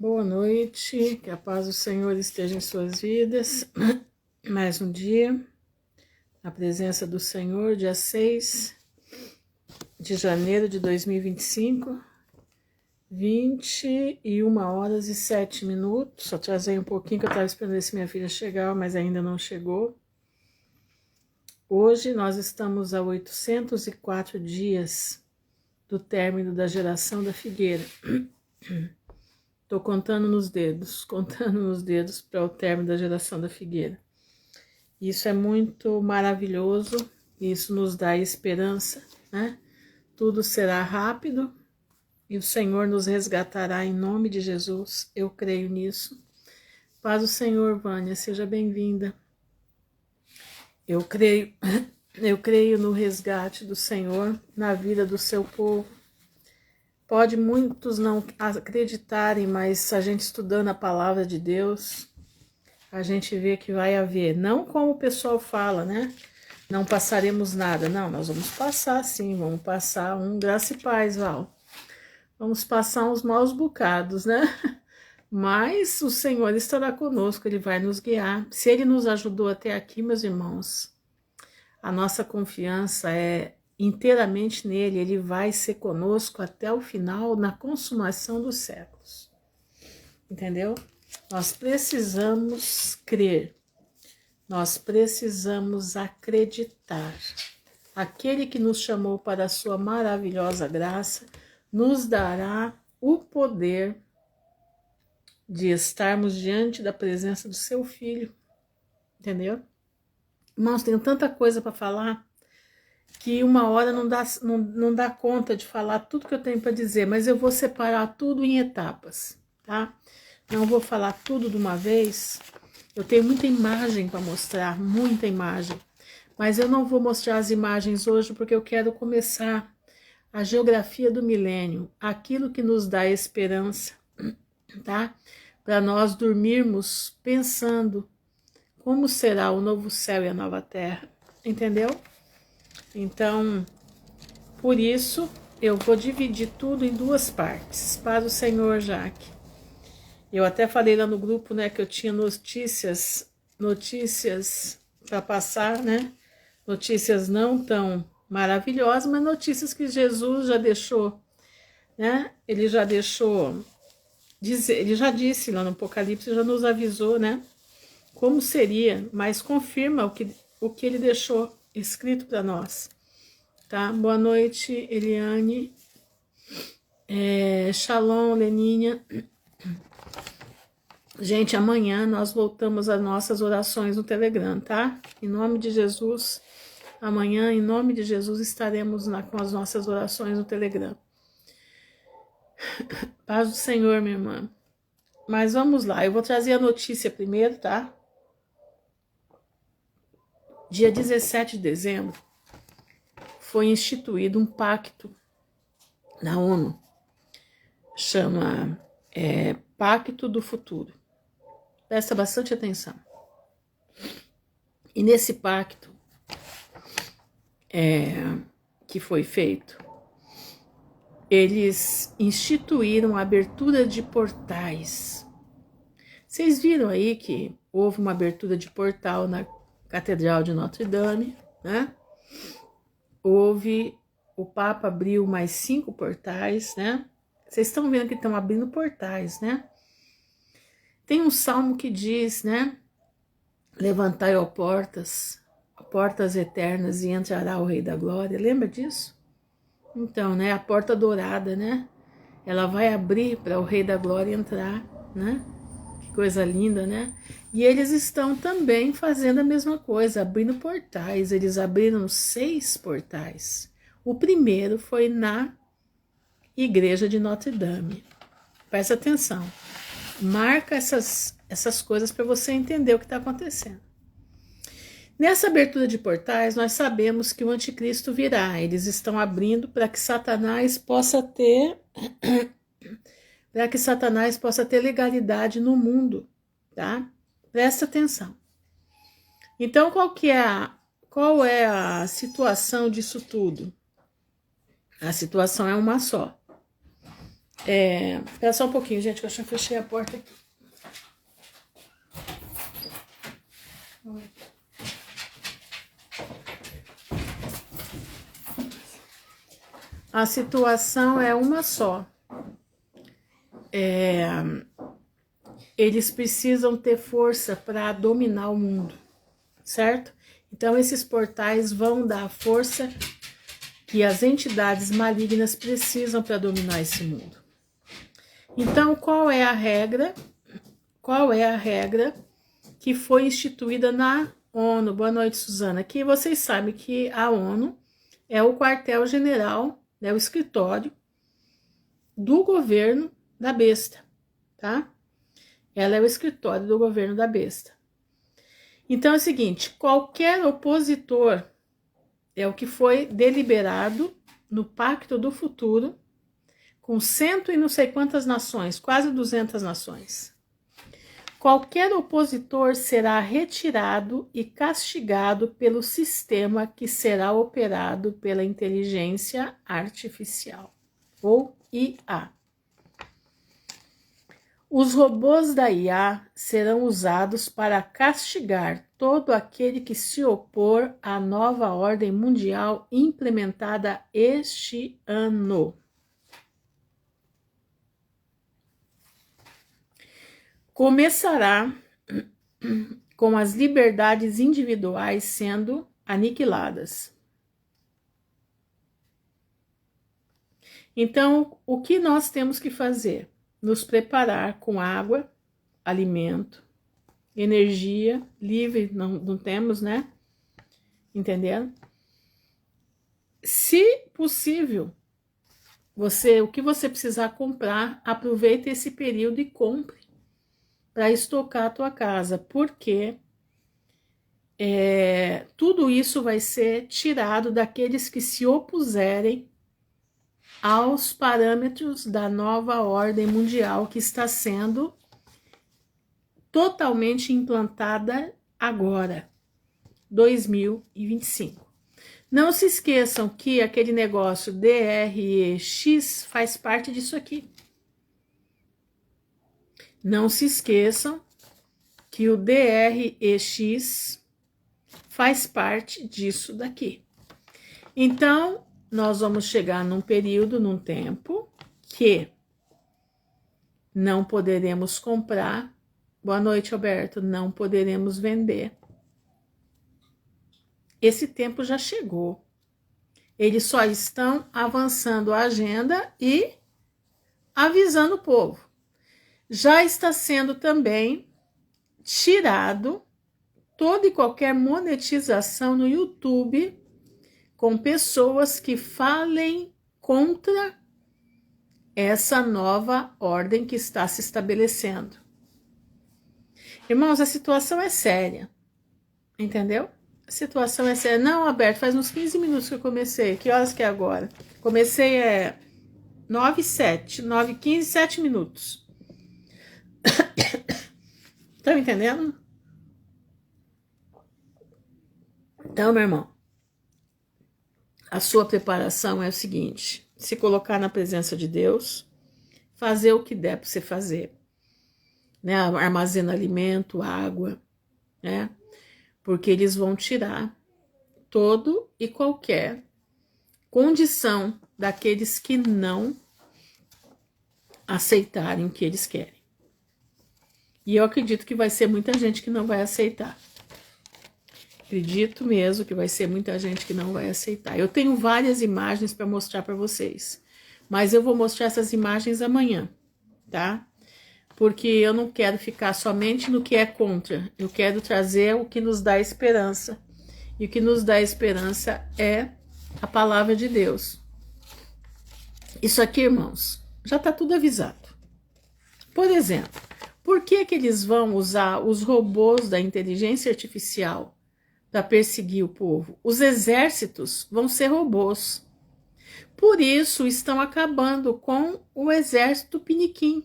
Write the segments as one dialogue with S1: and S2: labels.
S1: Boa noite, que a paz do Senhor esteja em suas vidas. Mais um dia, na presença do Senhor, dia 6 de janeiro de 2025, 21h07. Só trazei um pouquinho que eu estava esperando ver se minha filha chegar, mas ainda não chegou. Hoje nós estamos a 804 dias do término da geração da figueira. Estou contando nos dedos para o término da geração da figueira. Isso é muito maravilhoso, isso nos dá esperança, né? Tudo será rápido e o Senhor nos resgatará em nome de Jesus, eu creio nisso. Paz do Senhor, Vânia, seja bem-vinda. Eu creio no resgate do Senhor na vida do seu povo. Pode muitos não acreditarem, mas a gente estudando a palavra de Deus, a gente vê que vai haver, não como o pessoal fala, né? Não passaremos nada. Não, nós vamos passar sim, vamos passar graça e paz, Val. Vamos passar uns maus bocados, né? Mas o Senhor estará conosco, Ele vai nos guiar. Se Ele nos ajudou até aqui, meus irmãos, a nossa confiança é inteiramente nele, Ele vai ser conosco até o final, na consumação dos séculos. Entendeu? Nós precisamos crer, nós precisamos acreditar. Aquele que nos chamou para a sua maravilhosa graça, nos dará o poder de estarmos diante da presença do seu Filho. Entendeu? Irmãos, tenho tanta coisa para falar, que uma hora não dá conta de falar tudo que eu tenho para dizer, mas eu vou separar tudo em etapas, tá? Não vou falar tudo de uma vez. Eu tenho muita imagem para mostrar, muita imagem, mas eu não vou mostrar as imagens hoje porque eu quero começar a geografia do milênio, aquilo que nos dá esperança, tá? Para nós dormirmos pensando como será o novo céu e a nova terra, entendeu? Então, por isso, eu vou dividir tudo em duas partes. Para o Senhor, Jaque. Eu até falei lá no grupo, né, que eu tinha notícias para passar, né? Notícias não tão maravilhosas, mas notícias que Jesus já deixou, né? Ele já deixou dizer, ele já disse lá no Apocalipse, já nos avisou, né? Como seria, mas confirma o que ele deixou escrito para nós, tá? Boa noite, Eliane, Shalom, Leninha. Gente, amanhã nós voltamos às nossas orações no Telegram, tá? Em nome de Jesus, amanhã, em nome de Jesus, estaremos com as nossas orações no Telegram. Paz do Senhor, minha irmã. Mas vamos lá, eu vou trazer a notícia primeiro, tá? Dia 17 de dezembro, foi instituído um pacto na ONU, chama Pacto do Futuro. Presta bastante atenção. E nesse pacto que foi feito, eles instituíram a abertura de portais. Vocês viram aí que houve uma abertura de portal na Catedral de Notre Dame, né? O Papa abriu mais 5 portais, né? Vocês estão vendo que estão abrindo portais, né? Tem um salmo que diz, né? Levantai, ó portas eternas, e entrará o Rei da Glória. Lembra disso? Então, né? A porta dourada, né? Ela vai abrir para o Rei da Glória entrar, né? Que coisa linda, né? E eles estão também fazendo a mesma coisa, abrindo portais. Eles abriram 6 portais. O primeiro foi na Igreja de Notre Dame. Presta atenção. Marca essas coisas para você entender o que está acontecendo. Nessa abertura de portais, nós sabemos que o anticristo virá. Eles estão abrindo para que Satanás possa ter legalidade no mundo, tá? Presta atenção. Então, qual é a situação disso tudo? A situação é uma só. Espera só um pouquinho, gente, que eu acho que eu fechei a porta aqui. A situação é uma só. Eles precisam ter força para dominar o mundo, certo? Então, esses portais vão dar a força que as entidades malignas precisam para dominar esse mundo. Então, qual é a regra? Qual é a regra que foi instituída na ONU? Boa noite, Suzana. Que vocês sabem que a ONU é o quartel-general, é o escritório do governo da besta, tá? Ela é o escritório do governo da besta. Então é o seguinte, qualquer opositor, é o que foi deliberado no Pacto do Futuro, com 100 e não sei quantas nações, quase 200 nações. Qualquer opositor será retirado e castigado pelo sistema que será operado pela inteligência artificial, ou IA. Os robôs da IA serão usados para castigar todo aquele que se opor à nova ordem mundial implementada este ano. Começará com as liberdades individuais sendo aniquiladas. Então, o que nós temos que fazer? Nos preparar com água, alimento, energia livre, não temos, né? Entendendo? Se possível, o que você precisar comprar, aproveite esse período e compre para estocar a tua casa, porque tudo isso vai ser tirado daqueles que se opuserem aos parâmetros da nova ordem mundial que está sendo totalmente implantada agora, 2025. Não se esqueçam que aquele negócio DREX faz parte disso aqui. Não se esqueçam que o DREX faz parte disso daqui. Então, nós vamos chegar num período, num tempo, que não poderemos comprar. Boa noite, Alberto. Não poderemos vender. Esse tempo já chegou. Eles só estão avançando a agenda e avisando o povo. Já está sendo também tirado toda e qualquer monetização no YouTube com pessoas que falem contra essa nova ordem que está se estabelecendo. Irmãos, a situação é séria, entendeu? A situação é séria. Não, Alberto, faz uns 15 minutos que eu comecei. Que horas que é agora? Comecei 9h07, 9h15, 7 minutos. Estão entendendo? Então, meu irmão, a sua preparação é o seguinte: se colocar na presença de Deus, fazer o que der para você fazer, né? Armazena alimento, água, né? Porque eles vão tirar todo e qualquer condição daqueles que não aceitarem o que eles querem. E eu acredito que vai ser muita gente que não vai aceitar. Acredito mesmo que vai ser muita gente que não vai aceitar. Eu tenho várias imagens para mostrar para vocês, mas eu vou mostrar essas imagens amanhã, tá? Porque eu não quero ficar somente no que é contra. Eu quero trazer o que nos dá esperança. E o que nos dá esperança é a palavra de Deus. Isso aqui, irmãos, já está tudo avisado. Por exemplo, por que eles vão usar os robôs da inteligência artificial para perseguir o povo? Os exércitos vão ser robôs. Por isso estão acabando com o exército piniquim.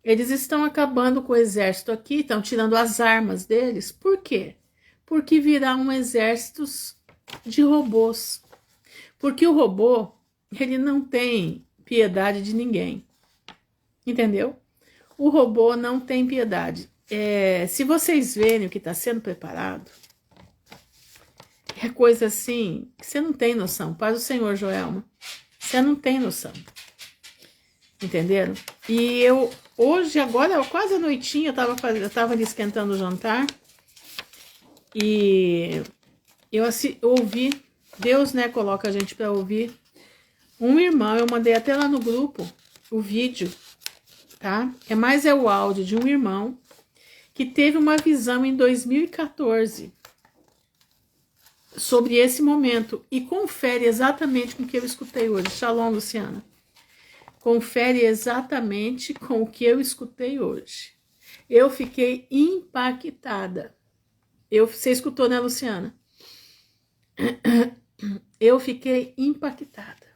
S1: Eles estão acabando com o exército aqui, estão tirando as armas deles. Por quê? Porque virá um exército de robôs. Porque o robô, ele não tem piedade de ninguém. Entendeu? O robô não tem piedade. Se vocês verem o que está sendo preparado, é coisa assim que você não tem noção. Paz do Senhor, Joelma. Você não tem noção. Entenderam? E eu, hoje, agora, quase à noitinha, eu tava ali esquentando o jantar. E eu ouvi, Deus, né, coloca a gente para ouvir. Um irmão, eu mandei até lá no grupo o vídeo, tá? É o áudio de um irmão que teve uma visão em 2014 sobre esse momento e confere exatamente com o que eu escutei hoje. Shalom, Luciana. Confere exatamente com o que eu escutei hoje. Eu fiquei impactada. Você escutou, né, Luciana? Eu fiquei impactada.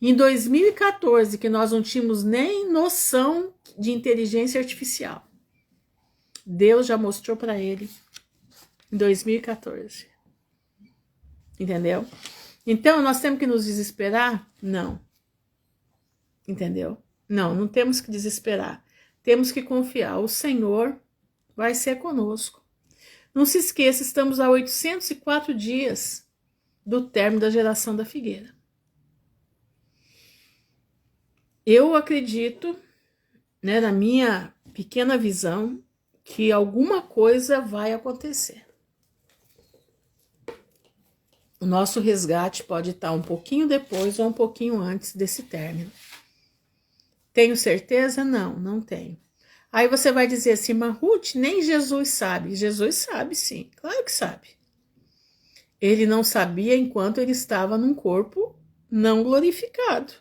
S1: Em 2014, que nós não tínhamos nem noção de inteligência artificial, Deus já mostrou para ele em 2014. Entendeu? Então, nós temos que nos desesperar? Não. Entendeu? Não temos que desesperar. Temos que confiar. O Senhor vai ser conosco. Não se esqueça, estamos a 804 dias do término da geração da figueira. Eu acredito, né, na minha pequena visão, que alguma coisa vai acontecer. O nosso resgate pode estar um pouquinho depois ou um pouquinho antes desse término. Tenho certeza? Não tenho. Aí você vai dizer assim, mas Ruth, nem Jesus sabe. Jesus sabe sim, claro que sabe. Ele não sabia enquanto ele estava num corpo não glorificado.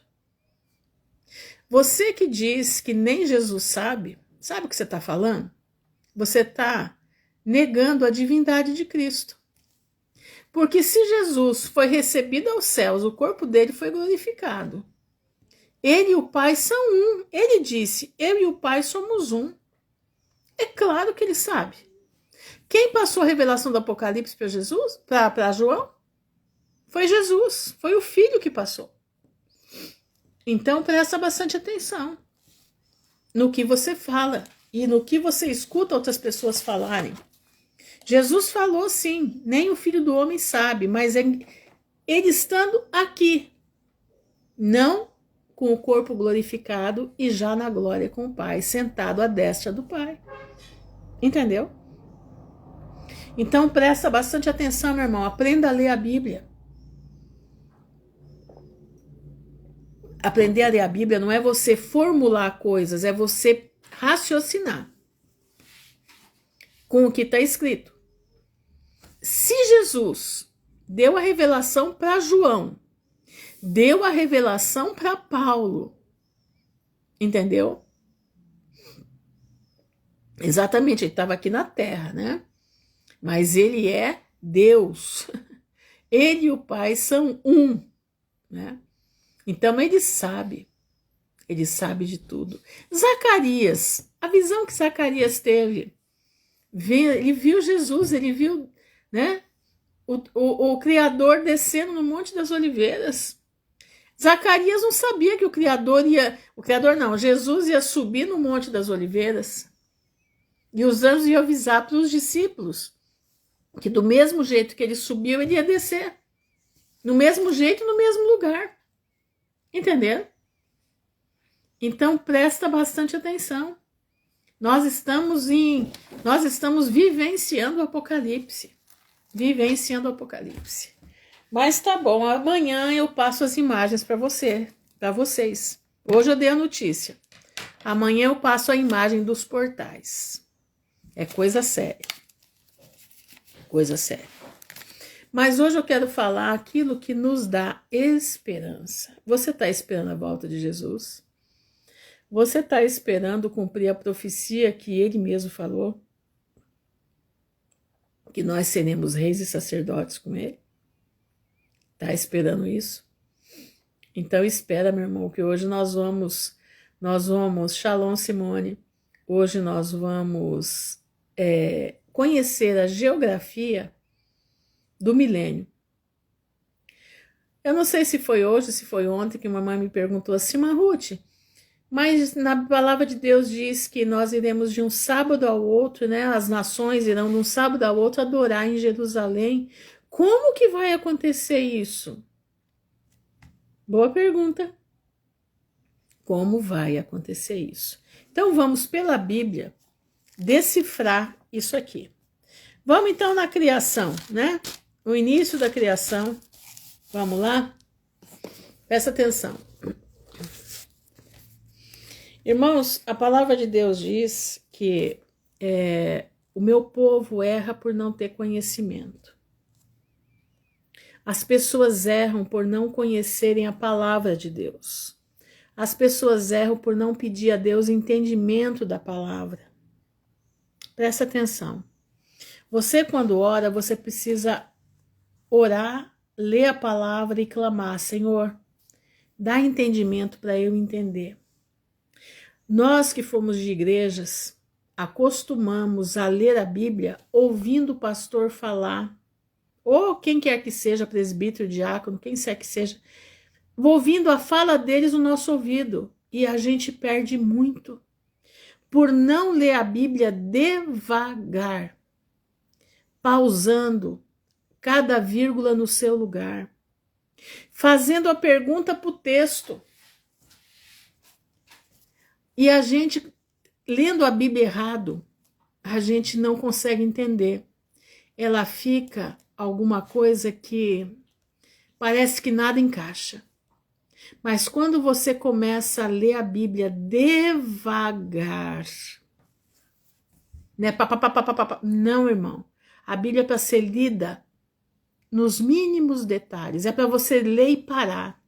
S1: Você que diz que nem Jesus sabe o que você está falando? Você está negando a divindade de Cristo. Porque se Jesus foi recebido aos céus, o corpo dele foi glorificado. Ele e o Pai são um. Ele disse, eu e o Pai somos um. É claro que ele sabe. Quem passou a revelação do Apocalipse para Jesus, para João? Foi Jesus, foi o Filho que passou. Então presta bastante atenção no que você fala e no que você escuta outras pessoas falarem. Jesus falou sim, nem o Filho do Homem sabe, mas ele estando aqui, não com o corpo glorificado e já na glória com o Pai, sentado à destra do Pai. Entendeu? Então presta bastante atenção, meu irmão, aprenda a ler a Bíblia. Aprender a ler a Bíblia não é você formular coisas, é você raciocinar com o que está escrito. Se Jesus deu a revelação para João, deu a revelação para Paulo, entendeu? Exatamente, ele estava aqui na terra, né? Mas ele é Deus. Ele e o Pai são um, né? Então ele sabe de tudo. Zacarias, a visão que Zacarias teve, ele viu Jesus, ele viu, né, o Criador descendo no Monte das Oliveiras. Zacarias não sabia que Jesus ia subir no Monte das Oliveiras e os anjos iam avisar para os discípulos que do mesmo jeito que ele subiu, ele ia descer. No mesmo jeito, no mesmo lugar. Entenderam? Então presta bastante atenção. Nós estamos vivenciando o Apocalipse. Vivenciando o Apocalipse. Mas tá bom, amanhã eu passo as imagens para vocês. Hoje eu dei a notícia. Amanhã eu passo a imagem dos portais. É coisa séria. Coisa séria. Mas hoje eu quero falar aquilo que nos dá esperança. Você está esperando a volta de Jesus? Você está esperando cumprir a profecia que ele mesmo falou? Que nós seremos reis e sacerdotes com ele? Está esperando isso? Então espera, meu irmão, que hoje nós vamos, Shalom Simone, hoje nós vamos conhecer a geografia do milênio. Eu não sei se foi hoje, se foi ontem, que uma mãe me perguntou assim, Ruth, mas na palavra de Deus diz que nós iremos de um sábado ao outro, né? As nações irão de um sábado ao outro adorar em Jerusalém. Como que vai acontecer isso? Boa pergunta. Como vai acontecer isso? Então vamos pela Bíblia decifrar isso aqui. Vamos então na criação, né? O início da criação. Vamos lá? Presta atenção. Irmãos, a palavra de Deus diz que o meu povo erra por não ter conhecimento. As pessoas erram por não conhecerem a palavra de Deus. As pessoas erram por não pedir a Deus entendimento da palavra. Presta atenção. Você, quando ora, você precisa orar, ler a palavra e clamar, Senhor, dá entendimento para eu entender. Nós que fomos de igrejas, acostumamos a ler a Bíblia ouvindo o pastor falar, ou quem quer que seja, presbítero, diácono, quem quer que seja, ouvindo a fala deles no nosso ouvido, e a gente perde muito por não ler a Bíblia devagar, pausando cada vírgula no seu lugar, fazendo a pergunta para o texto. E a gente, lendo a Bíblia errado, a gente não consegue entender. Ela fica alguma coisa que parece que nada encaixa. Mas quando você começa a ler a Bíblia devagar, né? Não, irmão. A Bíblia é para ser lida nos mínimos detalhes. É para você ler e parar.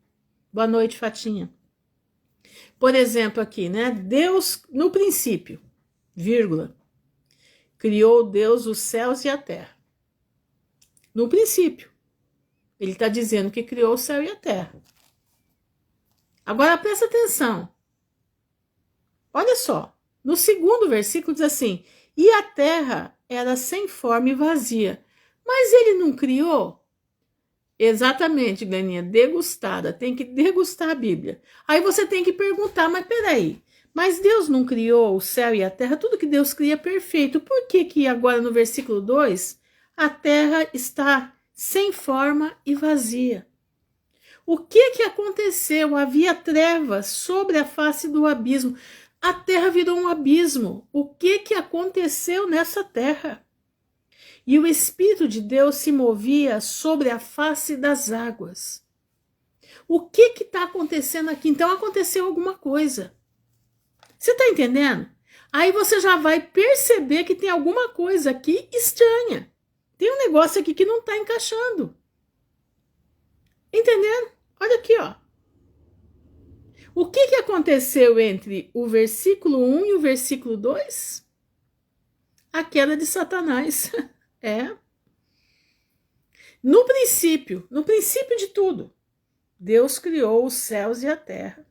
S1: Boa noite, Fatinha. Por exemplo, aqui, né? Deus, no princípio, vírgula, criou Deus os céus e a terra. No princípio. Ele está dizendo que criou o céu e a terra. Agora presta atenção. Olha só. No segundo versículo diz assim: e a terra era sem forma e vazia. Mas ele não criou? Exatamente, Gleninha, degustada. Tem que degustar a Bíblia. Aí você tem que perguntar, mas peraí, mas Deus não criou o céu e a terra? Tudo que Deus cria é perfeito. Por que que agora no versículo 2 a terra está sem forma e vazia? O que aconteceu? Havia trevas sobre a face do abismo. A terra virou um abismo. O que aconteceu nessa terra? E o Espírito de Deus se movia sobre a face das águas. O que está acontecendo aqui? Então aconteceu alguma coisa. Você está entendendo? Aí você já vai perceber que tem alguma coisa aqui estranha. Tem um negócio aqui que não está encaixando. Entendendo? Olha aqui, ó. O que aconteceu entre o versículo 1 e o versículo 2? A queda de Satanás. No princípio de tudo, Deus criou os céus e a terra.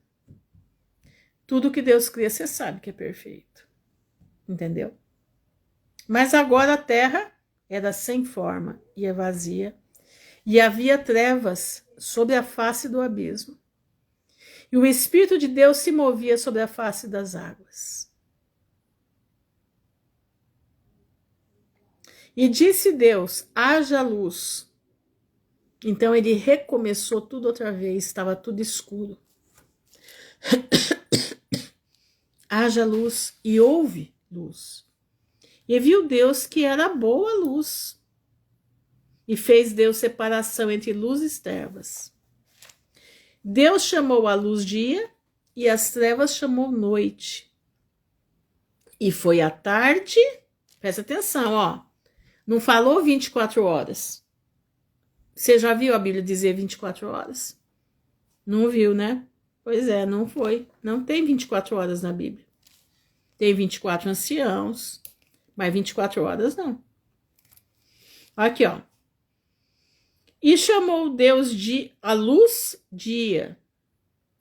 S1: Tudo que Deus cria, você sabe que é perfeito. Entendeu? Mas agora a terra era sem forma e é vazia, e havia trevas sobre a face do abismo. E o Espírito de Deus se movia sobre a face das águas. E disse Deus, haja luz. Então ele recomeçou tudo outra vez, estava tudo escuro. Haja luz e houve luz. E viu Deus que era boa a luz. E fez Deus separação entre luz e trevas. Deus chamou a luz dia e as trevas chamou noite. E foi à tarde, presta atenção, ó. Não falou 24 horas. Você já viu a Bíblia dizer 24 horas? Não viu, né? Pois é, não foi. Não tem 24 horas na Bíblia. Tem 24 anciãos, mas 24 horas não. Aqui, ó. E chamou Deus a luz dia,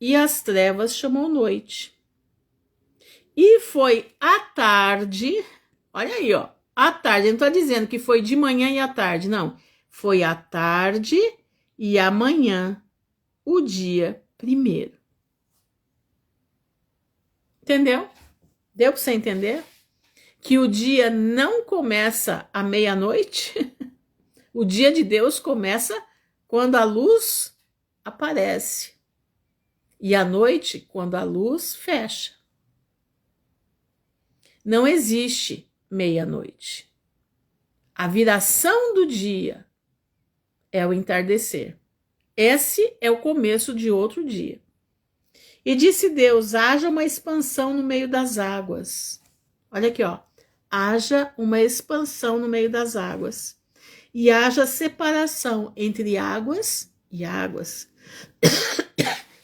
S1: e as trevas chamou noite. E foi à tarde, olha aí, ó. À tarde, eu não estou dizendo que foi de manhã e à tarde, não. Foi à tarde e amanhã, o dia primeiro. Entendeu? Deu para você entender? Que o dia não começa à meia-noite. O dia de Deus começa quando a luz aparece. E à noite, quando a luz fecha. Não existe meia-noite. A viração do dia é o entardecer. Esse é o começo de outro dia. E disse Deus: haja uma expansão no meio das águas. Olha aqui, ó. Haja uma expansão no meio das águas. E haja separação entre águas e águas.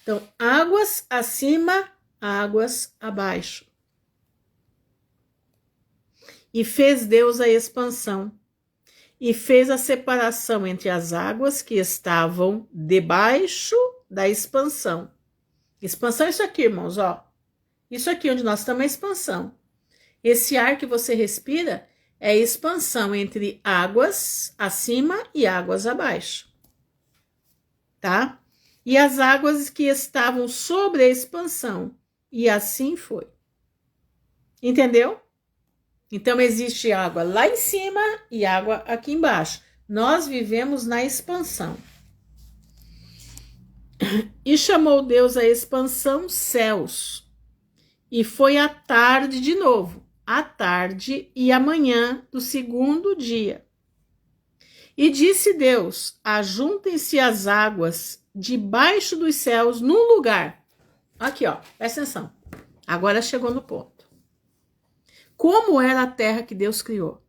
S1: Então, águas acima, águas abaixo. E fez Deus a expansão. E fez a separação entre as águas que estavam debaixo da expansão. Expansão é isso aqui, irmãos, ó. Isso aqui onde nós estamos é expansão. Esse ar que você respira é expansão entre águas acima e águas abaixo. Tá? E as águas que estavam sobre a expansão. E assim foi. Entendeu? Então existe água lá em cima e água aqui embaixo. Nós vivemos na expansão. E chamou Deus a expansão céus. E foi à tarde de novo, à tarde e amanhã do segundo dia. E disse Deus: ajuntem-se as águas debaixo dos céus num lugar. Aqui, ó, presta atenção. Agora chegou no ponto. Como era a terra que Deus criou?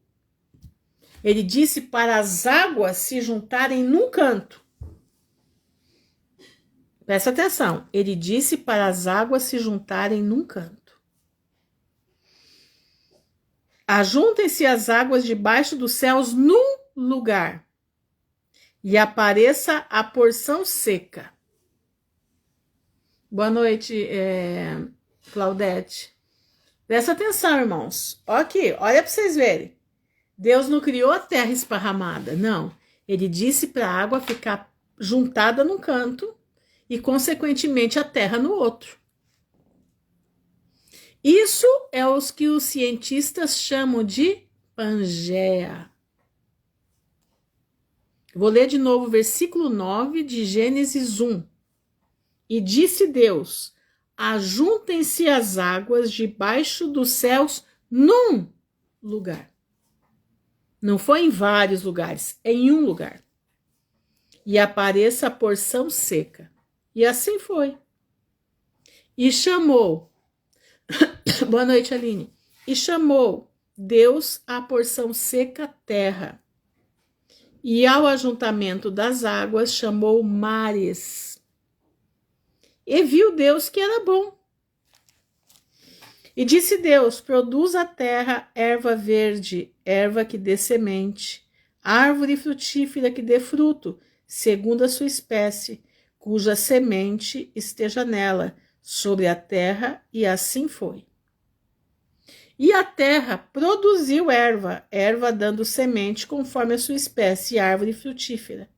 S1: Ele disse para as águas se juntarem num canto. Presta atenção. Ele disse para as águas se juntarem num canto. Ajuntem-se as águas debaixo dos céus num lugar. E apareça a porção seca. Boa noite, Claudete. Presta atenção, irmãos. Aqui, olha para vocês verem. Deus não criou a terra esparramada, não. Ele disse para a água ficar juntada num canto e, consequentemente, a terra no outro. Isso é os que os cientistas chamam de Pangeia. Vou ler de novo o versículo 9 de Gênesis 1. E disse Deus: ajuntem-se as águas debaixo dos céus num lugar. Não foi em vários lugares, é em um lugar. E apareça a porção seca. E assim foi. E chamou. Boa noite, Aline. E chamou Deus a porção seca terra. E ao ajuntamento das águas chamou mares. E viu Deus que era bom. E disse Deus: produz a terra erva verde, erva que dê semente, árvore frutífera que dê fruto, segundo a sua espécie, cuja semente esteja nela, sobre a terra, e assim foi. E a terra produziu erva, erva dando semente conforme a sua espécie, árvore frutífera,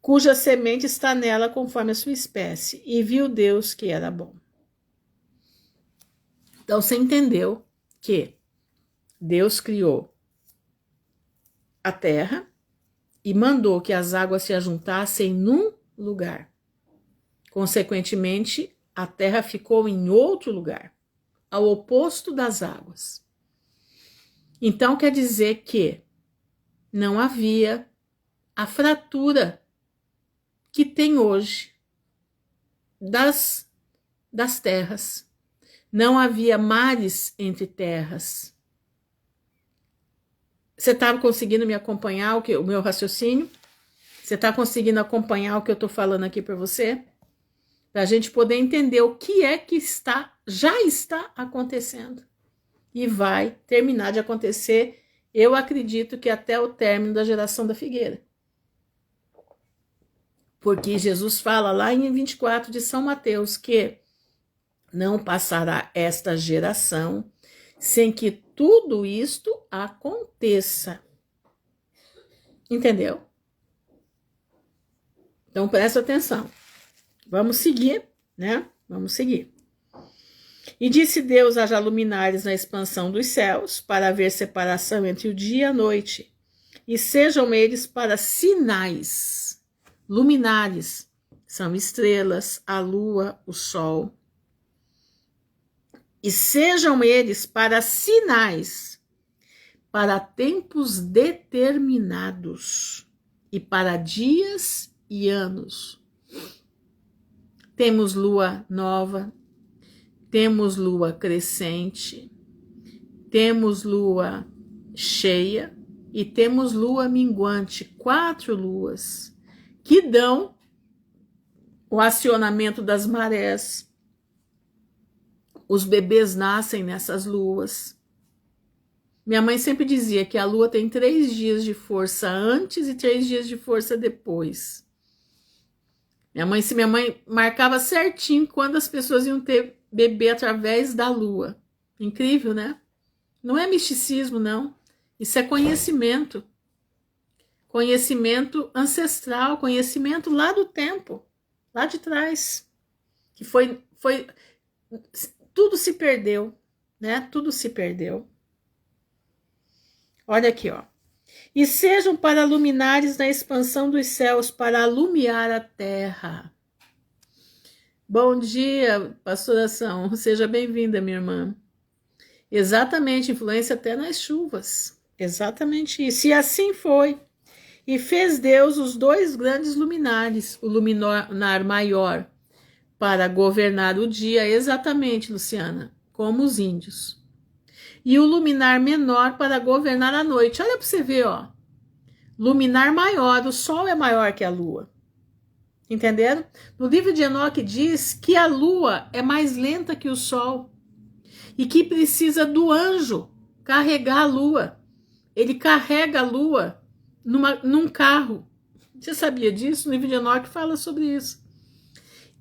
S1: cuja semente está nela conforme a sua espécie, e viu Deus que era bom. Então você entendeu que Deus criou a terra e mandou que as águas se ajuntassem num lugar. Consequentemente, a terra ficou em outro lugar, ao oposto das águas. Então quer dizer que não havia a fratura que tem hoje das terras. Não havia mares entre terras. Você está conseguindo me acompanhar o meu raciocínio? Você está conseguindo acompanhar o que eu estou falando aqui para você? Para a gente poder entender o que é que já está acontecendo. E vai terminar de acontecer, eu acredito que até o término da geração da figueira. Porque Jesus fala lá em 24 de São Mateus que não passará esta geração sem que tudo isto aconteça. Entendeu? Então presta atenção. Vamos seguir, né? Vamos seguir. E disse Deus: haja luminares na expansão dos céus, para haver separação entre o dia e a noite, e sejam eles para sinais. Luminares são estrelas, a lua, o sol. E sejam eles para sinais, para tempos determinados, e para dias e anos. Temos lua nova, temos lua crescente, temos lua cheia e temos lua minguante, 4 luas, que dão o acionamento das marés. Os bebês nascem nessas luas. Minha mãe sempre dizia que a lua tem 3 dias de força antes e 3 dias de força depois. Minha mãe marcava certinho quando as pessoas iam ter bebê através da lua. Incrível, né? Não é misticismo, não. Isso é conhecimento. Conhecimento ancestral, conhecimento lá do tempo, lá de trás. Que foi tudo se perdeu, né? Tudo se perdeu. Olha aqui, ó. E sejam para luminares na expansão dos céus, para alumiar a terra. Bom dia, pastoração. Seja bem-vinda, minha irmã. Exatamente, influência até nas chuvas. Exatamente isso. E assim foi. E fez Deus os 2 grandes luminares, o luminar maior, para governar o dia, exatamente, Luciana, como os índios. E o luminar menor para governar a noite. Olha para você ver, ó. Luminar maior, o sol é maior que a lua. Entenderam? No livro de Enoque diz que a lua é mais lenta que o sol e que precisa do anjo carregar a lua. Ele carrega a lua num carro. Você sabia disso? No livro de Enoque fala sobre isso.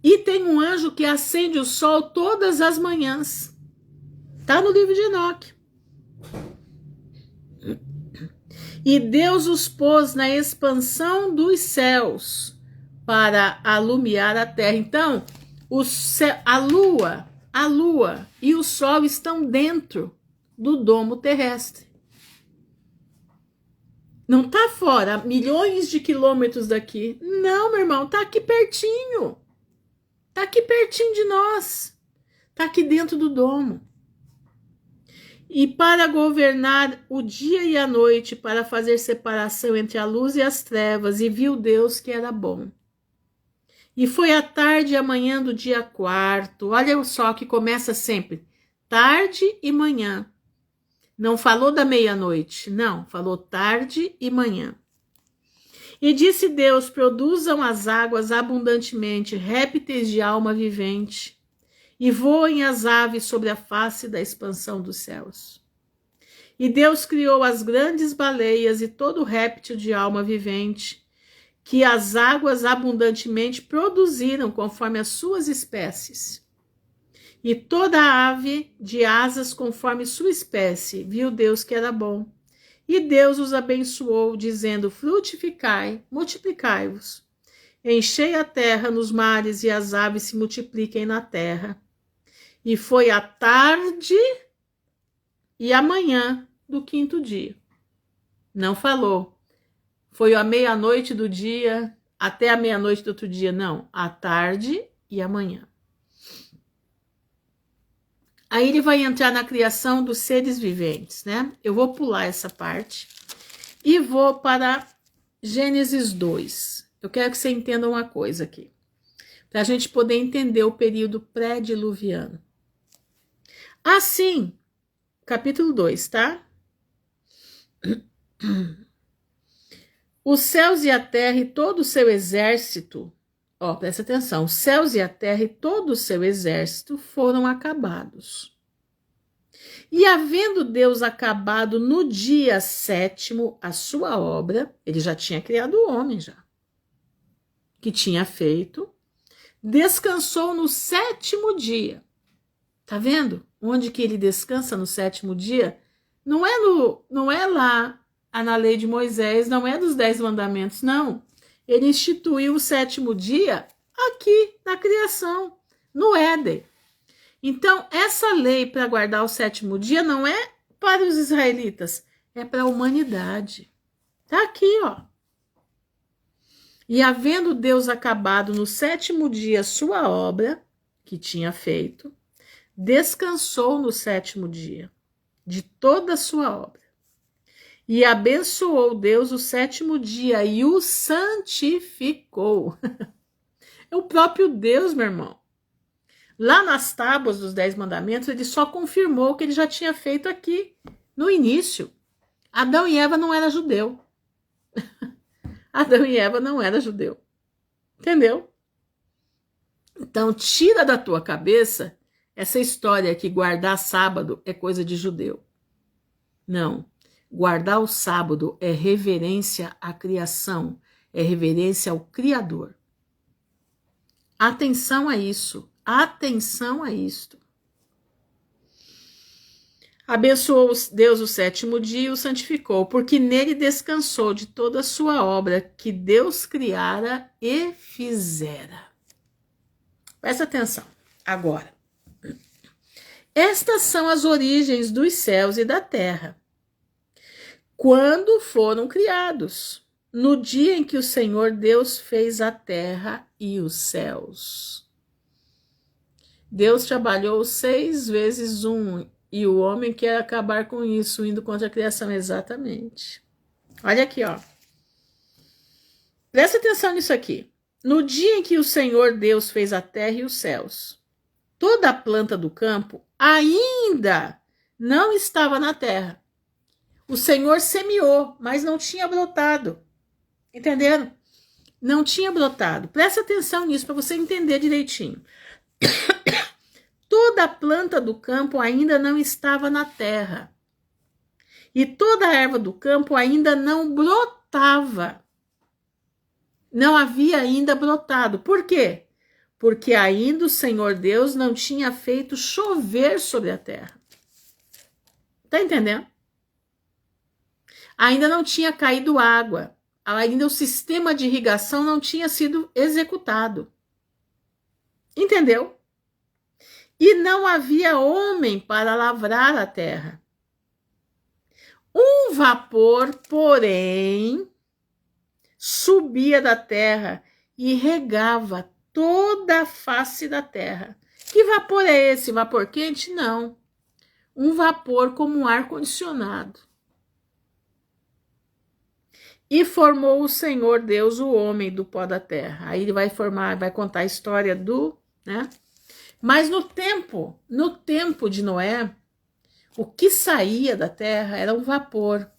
S1: E tem um anjo que acende o sol todas as manhãs. Está no livro de Enoque. E Deus os pôs na expansão dos céus para alumiar a terra. Então, a lua e o sol estão dentro do domo terrestre. Não está fora, milhões de quilômetros daqui. Não, meu irmão, está aqui pertinho. Está aqui pertinho de nós. Está aqui dentro do domo. E para governar o dia e a noite, para fazer separação entre a luz e as trevas, e viu Deus que era bom. E foi a tarde e a manhã do dia 4. Olha só que começa sempre, tarde e manhã. Não falou da meia-noite, não, falou tarde e manhã. E disse Deus: produzam as águas abundantemente, répteis de alma vivente, e voem as aves sobre a face da expansão dos céus. E Deus criou as grandes baleias e todo réptil de alma vivente, que as águas abundantemente produziram conforme as suas espécies. E toda ave de asas conforme sua espécie, viu Deus que era bom. E Deus os abençoou, dizendo: frutificai, multiplicai-vos, enchei a terra nos mares e as aves se multipliquem na terra. E foi a tarde e a manhã do 5º dia. Não falou. Foi a meia-noite do dia até a meia-noite do outro dia. Não. A tarde e a manhã. Aí ele vai entrar na criação dos seres viventes, né? Eu vou pular essa parte e vou para Gênesis 2. Eu quero que você entenda uma coisa aqui, para a gente poder entender o período pré-diluviano. Assim, capítulo 2, tá? Os céus e a terra e todo o seu exército, ó, presta atenção, os céus e a terra e todo o seu exército foram acabados. E havendo Deus acabado no dia 7º a sua obra, ele já tinha criado o homem já, que tinha feito, descansou no 7º dia. Tá vendo? Onde que ele descansa no 7º dia? Não é lá na lei de Moisés, não é dos 10 mandamentos, não. Ele instituiu o 7º dia aqui na criação, no Éden. Então, essa lei para guardar o sétimo dia não é para os israelitas, é para a humanidade. Está aqui, ó. E havendo Deus acabado no sétimo dia sua obra, que tinha feito, descansou no sétimo dia de toda a sua obra. E abençoou Deus o sétimo dia e o santificou. É o próprio Deus, meu irmão. Lá nas tábuas dos 10 mandamentos, ele só confirmou o que ele já tinha feito aqui, no início. Adão e Eva não eram judeu. Adão e Eva não eram judeu. Entendeu? Então, tira da tua cabeça essa história que guardar sábado é coisa de judeu. Não. Guardar o sábado é reverência à criação, é reverência ao Criador. Atenção a isso, atenção a isto. Abençoou Deus o sétimo dia e o santificou, porque nele descansou de toda a sua obra que Deus criara e fizera. Presta atenção, agora. Estas são as origens dos céus e da terra. Quando foram criados, no dia em que o Senhor Deus fez a terra e os céus. Deus trabalhou 6 vezes 1 e o homem quer acabar com isso, indo contra a criação, exatamente. Olha aqui, ó. Presta atenção nisso aqui. No dia em que o Senhor Deus fez a terra e os céus, toda a planta do campo ainda não estava na terra. O Senhor semeou, mas não tinha brotado. Entenderam? Não tinha brotado. Presta atenção nisso para você entender direitinho. Toda a planta do campo ainda não estava na terra. E toda a erva do campo ainda não brotava. Não havia ainda brotado. Por quê? Porque ainda o Senhor Deus não tinha feito chover sobre a terra. Tá entendendo? Ainda não tinha caído água, ainda o sistema de irrigação não tinha sido executado. Entendeu? E não havia homem para lavrar a terra. Um vapor, porém, subia da terra e regava toda a face da terra. Que vapor é esse? Vapor quente? Não. Um vapor como um ar-condicionado. E formou o Senhor Deus o homem do pó da terra. Aí ele vai contar a história né? Mas no tempo de Noé, o que saía da terra era um vapor.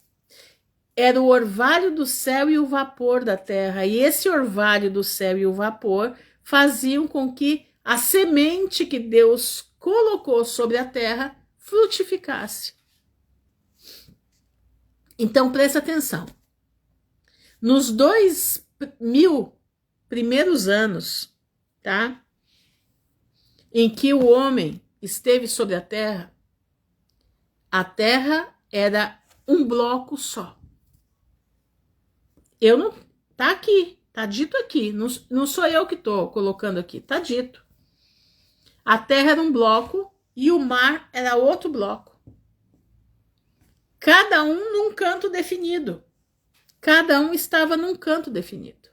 S1: Era o orvalho do céu e o vapor da terra. E esse orvalho do céu e o vapor faziam com que a semente que Deus colocou sobre a terra frutificasse. Então presta atenção. Nos 2000 primeiros anos, tá? Em que o homem esteve sobre a terra era um bloco só. Tá aqui, tá dito aqui, não sou eu que tô colocando aqui, tá dito. A terra era um bloco e o mar era outro bloco. Cada um num canto definido. Cada um estava num canto definido.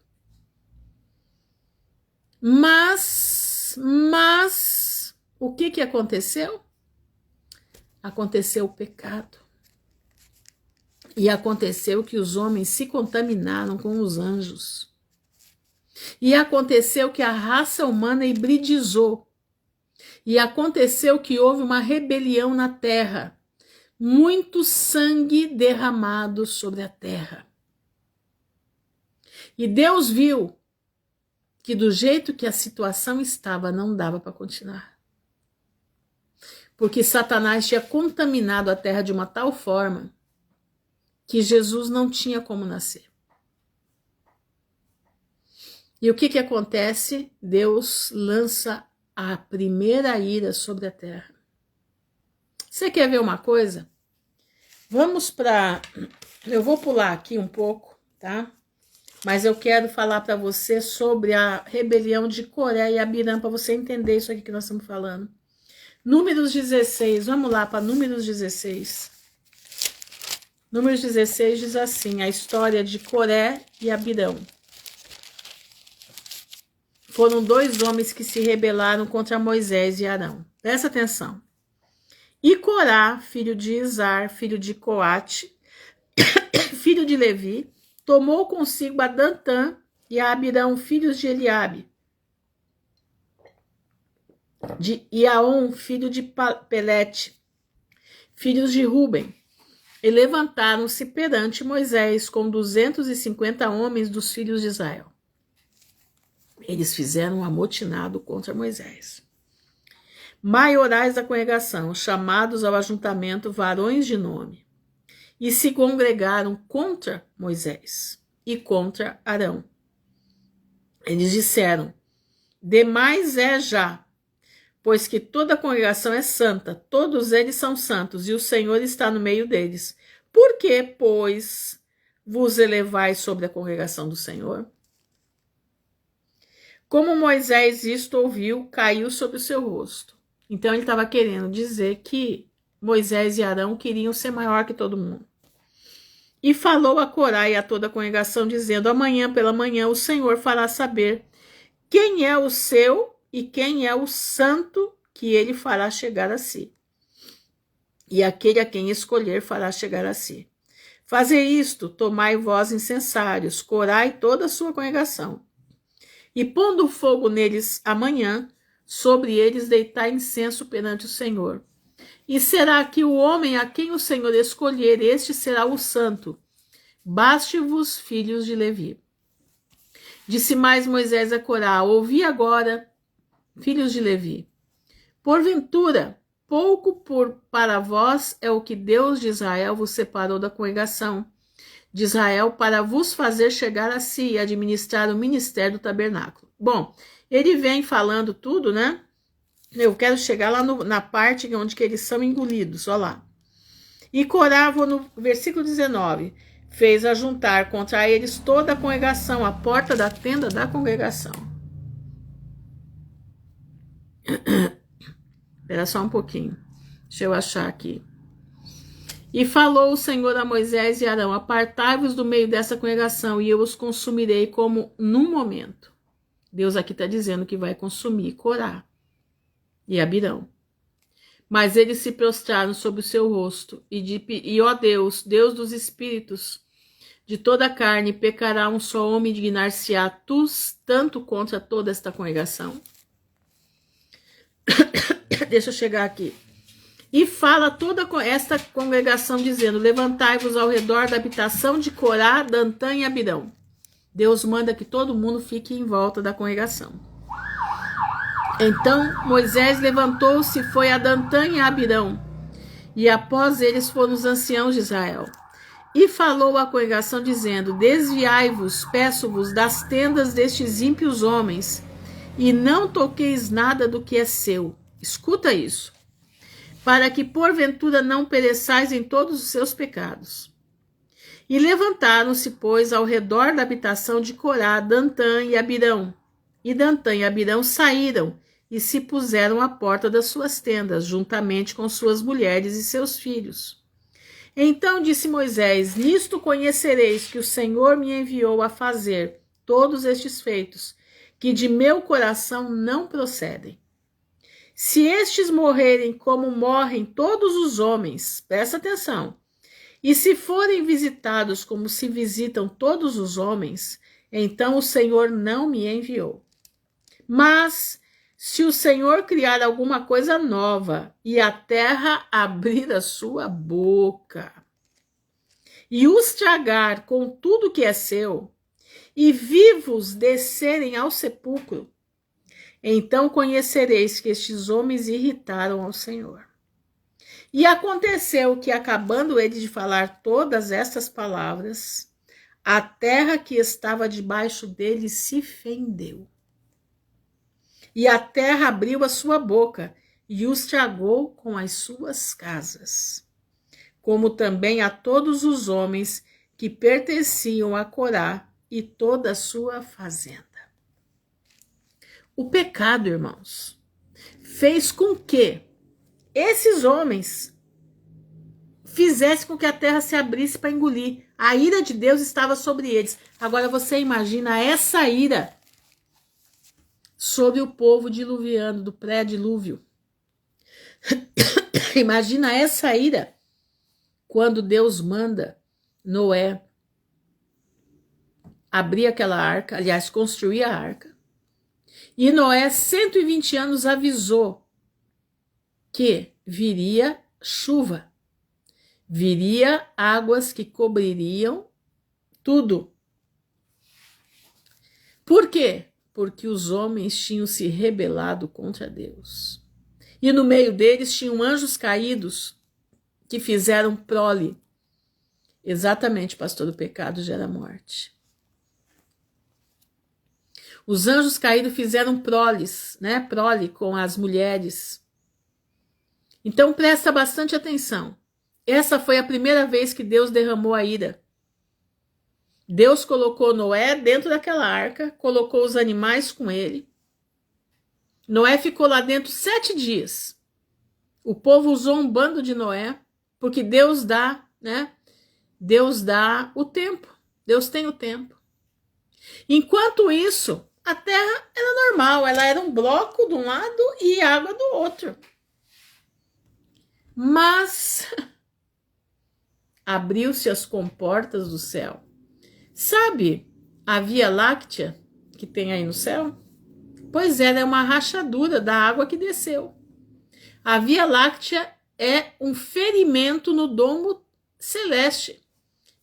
S1: Mas o que aconteceu? Aconteceu o pecado. E aconteceu que os homens se contaminaram com os anjos. E aconteceu que a raça humana hibridizou. E aconteceu que houve uma rebelião na terra. Muito sangue derramado sobre a terra. E Deus viu que do jeito que a situação estava, não dava para continuar. Porque Satanás tinha contaminado a terra de uma tal forma que Jesus não tinha como nascer. E o que acontece? Deus lança a primeira ira sobre a terra. Você quer ver uma coisa? Eu vou pular aqui um pouco, tá? Mas eu quero falar para você sobre a rebelião de Coré e Abirã, para você entender isso aqui que nós estamos falando. Números 16, vamos lá para Números 16. Números 16 diz assim, a história de Coré e Abirão. Foram dois homens que se rebelaram contra Moisés e Arão. Presta atenção. E Corá, filho de Izar, filho de Coate, filho de Levi, tomou consigo a Dantã e a Abirão, filhos de Eliabe, de Iaon, filho de Pelete, filhos de Ruben, e levantaram-se perante Moisés com 250 homens dos filhos de Israel. Eles fizeram um amotinado contra Moisés. Maiorais da congregação, chamados ao ajuntamento varões de nome, e se congregaram contra Moisés e contra Arão. Eles disseram, demais é já, pois que toda a congregação é santa, todos eles são santos, e o Senhor está no meio deles. Por que, pois, vos elevais sobre a congregação do Senhor? Como Moisés isto ouviu, caiu sobre o seu rosto. Então ele estava querendo dizer que Moisés e Arão queriam ser maior que todo mundo. E falou a Corá e a toda a congregação, dizendo, amanhã pela manhã o Senhor fará saber quem é o seu e quem é o santo que ele fará chegar a si. E aquele a quem escolher fará chegar a si. Fazer isto, tomai vós incensários, Corá e toda a sua congregação. E pondo fogo neles amanhã, sobre eles deitai incenso perante o Senhor. E será que o homem a quem o Senhor escolher, este será o santo. Baste-vos, filhos de Levi. Disse mais Moisés a Corá, ouvi agora, filhos de Levi. Porventura, pouco para vós é o que Deus de Israel vos separou da congregação de Israel para vos fazer chegar a si e administrar o ministério do tabernáculo. Bom, ele vem falando tudo, né? Eu quero chegar lá na parte onde que eles são engolidos, olha lá. E Corá, no versículo 19, fez ajuntar contra eles toda a congregação, à porta da tenda da congregação. Espera só um pouquinho, deixa eu achar aqui. E falou o Senhor a Moisés e Arão, apartai-vos do meio dessa congregação e eu os consumirei como num momento. Deus aqui está dizendo que vai consumir Corá e Abirão. Mas eles se prostraram sobre o seu rosto e ó Deus, Deus dos espíritos, de toda a carne, pecará um só homem, dignar-se-á tanto contra toda esta congregação. Deixa eu chegar aqui. E fala toda esta congregação dizendo, levantai-vos ao redor da habitação de Corá, Dantã e Abirão. Deus manda que todo mundo fique em volta da congregação. Então Moisés levantou-se e foi a Dantã e a Abirão, e após eles foram os anciãos de Israel. E falou à congregação dizendo, desviai-vos, peço-vos, das tendas destes ímpios homens, e não toqueis nada do que é seu. Escuta isso. Para que porventura não pereçais em todos os seus pecados. E levantaram-se, pois, ao redor da habitação de Corá, Dantã e Abirão. E Dantã e Abirão saíram e se puseram à porta das suas tendas, juntamente com suas mulheres e seus filhos. Então disse Moisés, nisto conhecereis que o Senhor me enviou a fazer todos estes feitos, que de meu coração não procedem. Se estes morrerem como morrem todos os homens, presta atenção, e se forem visitados como se visitam todos os homens, então o Senhor não me enviou. Mas se o Senhor criar alguma coisa nova e a terra abrir a sua boca e os tragar com tudo que é seu, e vivos descerem ao sepulcro, então conhecereis que estes homens irritaram ao Senhor. E aconteceu que, acabando ele de falar todas estas palavras, a terra que estava debaixo dele se fendeu. E a terra abriu a sua boca e os tragou com as suas casas, como também a todos os homens que pertenciam a Corá e toda a sua fazenda. O pecado, irmãos, fez com que esses homens fizessem com que a terra se abrisse para engolir. A ira de Deus estava sobre eles. Agora você imagina essa ira sobre o povo diluviano, do pré-dilúvio. Imagina essa ira quando Deus manda Noé abrir aquela arca, aliás, construir a arca. E Noé, 120 anos, avisou que viria chuva, viria águas que cobririam tudo. Por quê? Porque os homens tinham se rebelado contra Deus. E no meio deles tinham anjos caídos que fizeram prole. Exatamente, pastor, o pecado gera morte. Os anjos caídos fizeram proles, né? Prole com as mulheres. Então presta bastante atenção. Essa foi a primeira vez que Deus derramou a ira. Deus colocou Noé dentro daquela arca, colocou os animais com ele. Noé ficou lá dentro 7 dias. O povo usou um bando de Noé, porque Deus dá, né? Deus dá o tempo. Deus tem o tempo. Enquanto isso, a terra era normal, ela era um bloco de um lado e água do outro. Mas abriu-se as comportas do céu. Sabe a Via Láctea que tem aí no céu? Pois é uma rachadura da água que desceu. A Via Láctea é um ferimento no domo celeste,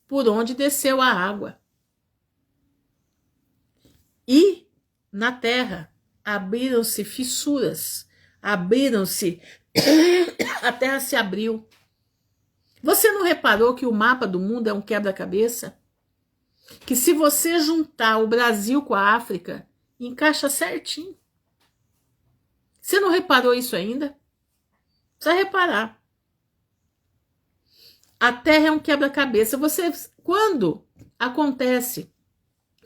S1: por onde desceu a água. E na terra abriram-se fissuras, abriram-se, a terra se abriu. Você não reparou que o mapa do mundo é um quebra-cabeça? Que se você juntar o Brasil com a África, encaixa certinho. Você não reparou isso ainda? Precisa reparar. A Terra é um quebra-cabeça. Você, quando acontece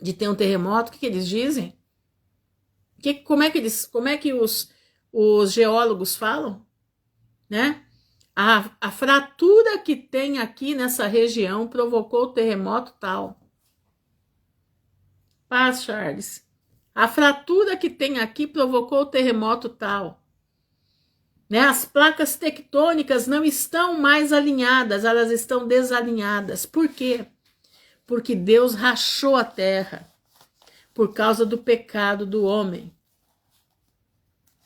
S1: de ter um terremoto, o que eles dizem? Como é que os geólogos falam? Né? A fratura que tem aqui nessa região provocou o terremoto tal. Paz, Charles. A fratura que tem aqui provocou o terremoto tal. Né? As placas tectônicas não estão mais alinhadas, elas estão desalinhadas. Por quê? Porque Deus rachou a terra por causa do pecado do homem.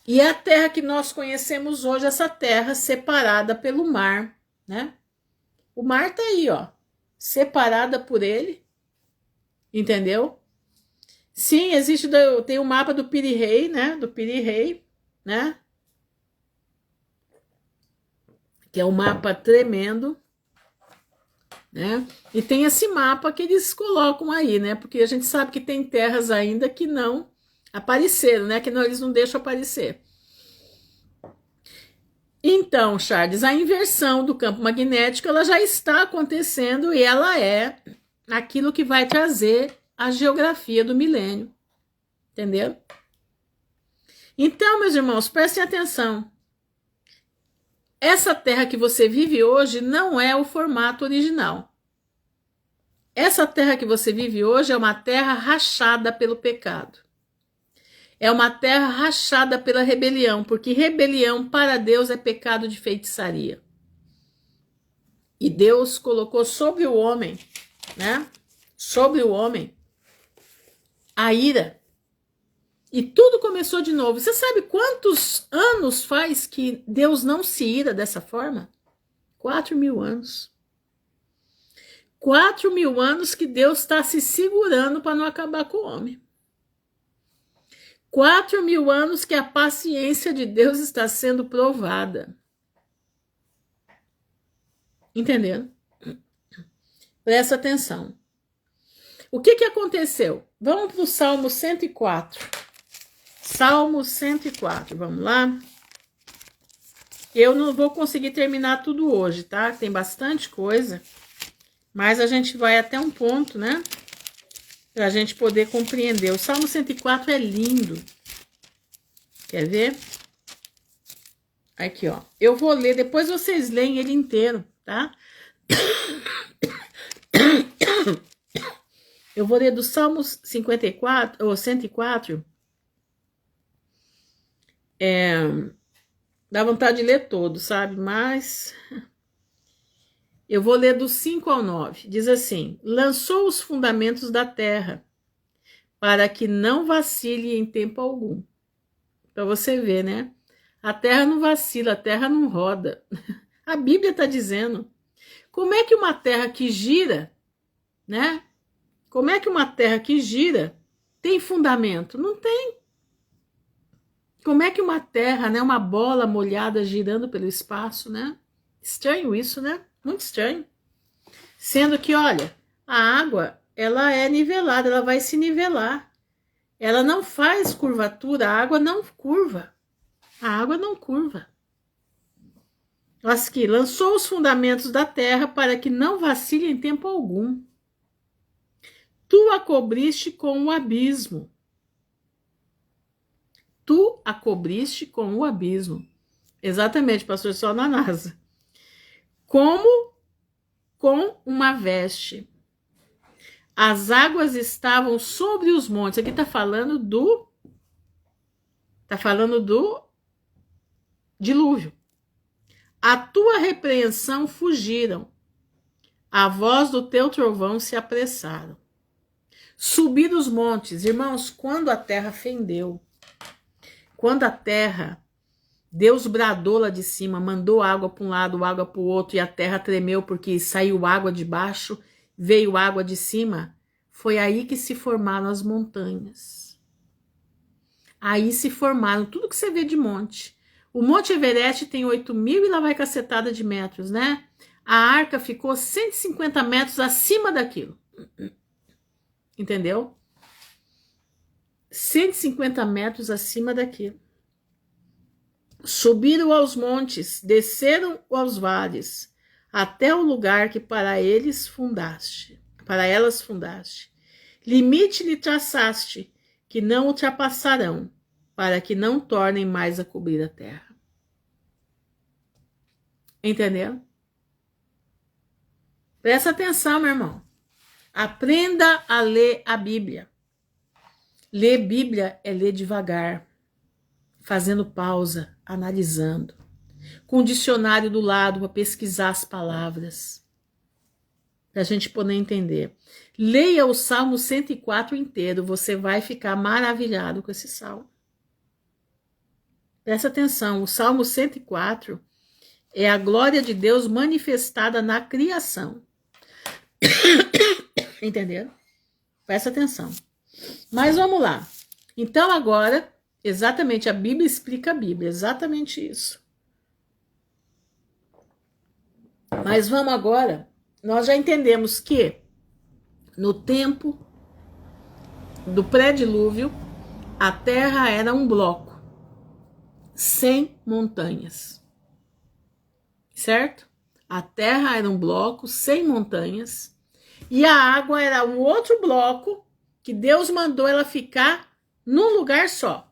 S1: E a terra que nós conhecemos hoje, essa terra separada pelo mar, né? O mar tá aí, ó, separada por ele, entendeu? Sim, tem o mapa do Piri-Rei, né? Do Piri-Rei, né? Que é um mapa tremendo, né? E tem esse mapa que eles colocam aí, né? Porque a gente sabe que tem terras ainda que não apareceram, né? Que não, eles não deixam aparecer. Então, Charles, a inversão do campo magnético, ela já está acontecendo e ela é aquilo que vai trazer a geografia do milênio. Entendeu? Então, meus irmãos, prestem atenção. Essa terra que você vive hoje não é o formato original. Essa terra que você vive hoje é uma terra rachada pelo pecado. É uma terra rachada pela rebelião, porque rebelião para Deus é pecado de feitiçaria. E Deus colocou sobre o homem, né? Sobre o homem, a ira. E tudo começou de novo. Você sabe quantos anos faz que Deus não se ira dessa forma? 4.000 anos. 4.000 anos que Deus está se segurando para não acabar com o homem. 4.000 anos que a paciência de Deus está sendo provada. Entendendo? Presta atenção. O que aconteceu? Vamos para o Salmo 104. Salmo 104, vamos lá? Eu não vou conseguir terminar tudo hoje, tá? Tem bastante coisa, mas a gente vai até um ponto, né? para a gente poder compreender. O Salmo 104 é lindo. Quer ver? Aqui, ó. Eu vou ler, depois vocês leem ele inteiro, tá? Eu vou ler do Salmos 54, ou 104. Dá vontade de ler todo, sabe? Mas eu vou ler do 5 ao 9. Diz assim: lançou os fundamentos da terra, para que não vacile em tempo algum. Para você ver, né? A terra não vacila, a terra não roda. A Bíblia está dizendo. Como é que uma terra que gira, né? Como é que uma terra que gira tem fundamento? Não tem. Como é que uma terra, né, uma bola molhada girando pelo espaço, né? Estranho isso, né? Muito estranho. Sendo que, olha, a água, ela é nivelada, ela vai se nivelar. Ela não faz curvatura, a água não curva. A água não curva. Mas que lançou os fundamentos da terra para que não vacile em tempo algum. Tu a cobriste com o abismo. Tu a cobriste com o abismo. Exatamente, pastor, só na NASA. Como com uma veste. As águas estavam sobre os montes. Aqui está falando do dilúvio. A tua repreensão fugiram. A voz do teu trovão se apressaram. Subir os montes. Irmãos, quando a terra fendeu, quando a terra, Deus bradou lá de cima, mandou água para um lado, água para o outro, e a terra tremeu porque saiu água de baixo, veio água de cima, foi aí que se formaram as montanhas. Aí se formaram tudo que você vê de monte. O Monte Everest tem 8.000 e lá vai cacetada de metros, né? A arca ficou 150 metros acima daquilo. Entendeu? 150 metros acima daquilo. Subiram aos montes, desceram aos vales, até o lugar que para elas fundaste. Limite lhe traçaste, que não ultrapassarão, para que não tornem mais a cobrir a terra. Entendeu? Presta atenção, meu irmão. Aprenda a ler a Bíblia. Ler Bíblia é ler devagar, fazendo pausa, analisando, com o dicionário do lado para pesquisar as palavras, para a gente poder entender. Leia o Salmo 104 inteiro, você vai ficar maravilhado com esse salmo. Presta atenção, o Salmo 104 é a glória de Deus manifestada na criação. Entenderam? Presta atenção. Mas vamos lá. Então agora, exatamente, a Bíblia explica a Bíblia, exatamente isso. Mas vamos agora, nós já entendemos que no tempo do pré-dilúvio, a terra era um bloco, sem montanhas. Certo? A terra era um bloco, sem montanhas, e a água era um outro bloco, que Deus mandou ela ficar num lugar só.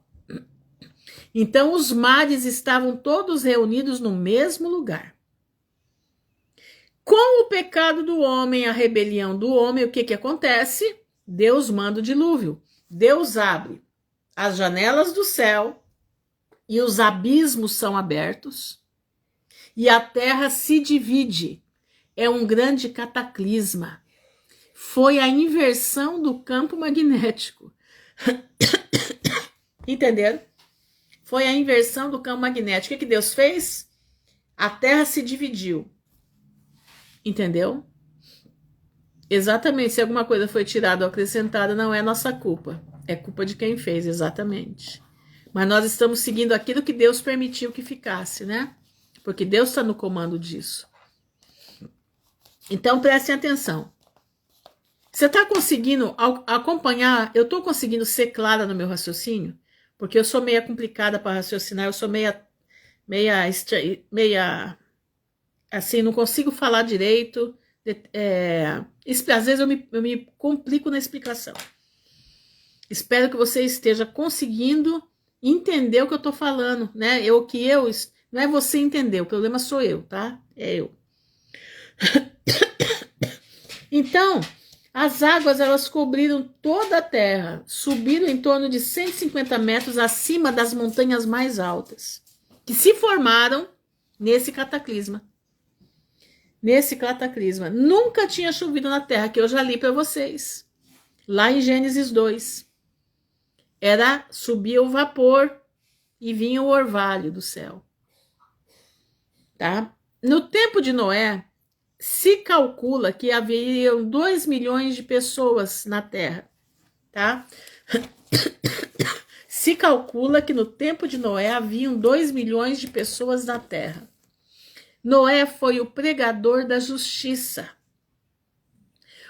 S1: Então os mares estavam todos reunidos no mesmo lugar. Com o pecado do homem, a rebelião do homem, o que acontece? Deus manda o dilúvio. Deus abre as janelas do céu e os abismos são abertos e a terra se divide. É um grande cataclisma. Foi a inversão do campo magnético. Entenderam? Foi a inversão do campo magnético. O que Deus fez? A terra se dividiu. Entendeu? Exatamente. Se alguma coisa foi tirada ou acrescentada, não é nossa culpa. É culpa de quem fez, exatamente. Mas nós estamos seguindo aquilo que Deus permitiu que ficasse, né? Porque Deus está no comando disso. Então, prestem atenção. Você está conseguindo acompanhar? Eu estou conseguindo ser clara no meu raciocínio? Porque eu sou meia complicada para raciocinar, eu sou meia assim, não consigo falar direito, Às vezes eu me complico na explicação. Espero que você esteja conseguindo entender o que eu estou falando, né? Não é você entender, o problema sou eu, tá? É eu. Então, as águas elas cobriram toda a terra, subiram em torno de 150 metros acima das montanhas mais altas, que se formaram nesse cataclisma. Nesse cataclisma. Nunca tinha chovido na terra, que eu já li para vocês. Lá em Gênesis 2. Subia o vapor e vinha o orvalho do céu. Tá? No tempo de Noé, se calcula que haveriam 2 milhões de pessoas na terra. Tá? Se calcula que no tempo de Noé haviam 2 milhões de pessoas na terra. Noé foi o pregador da justiça.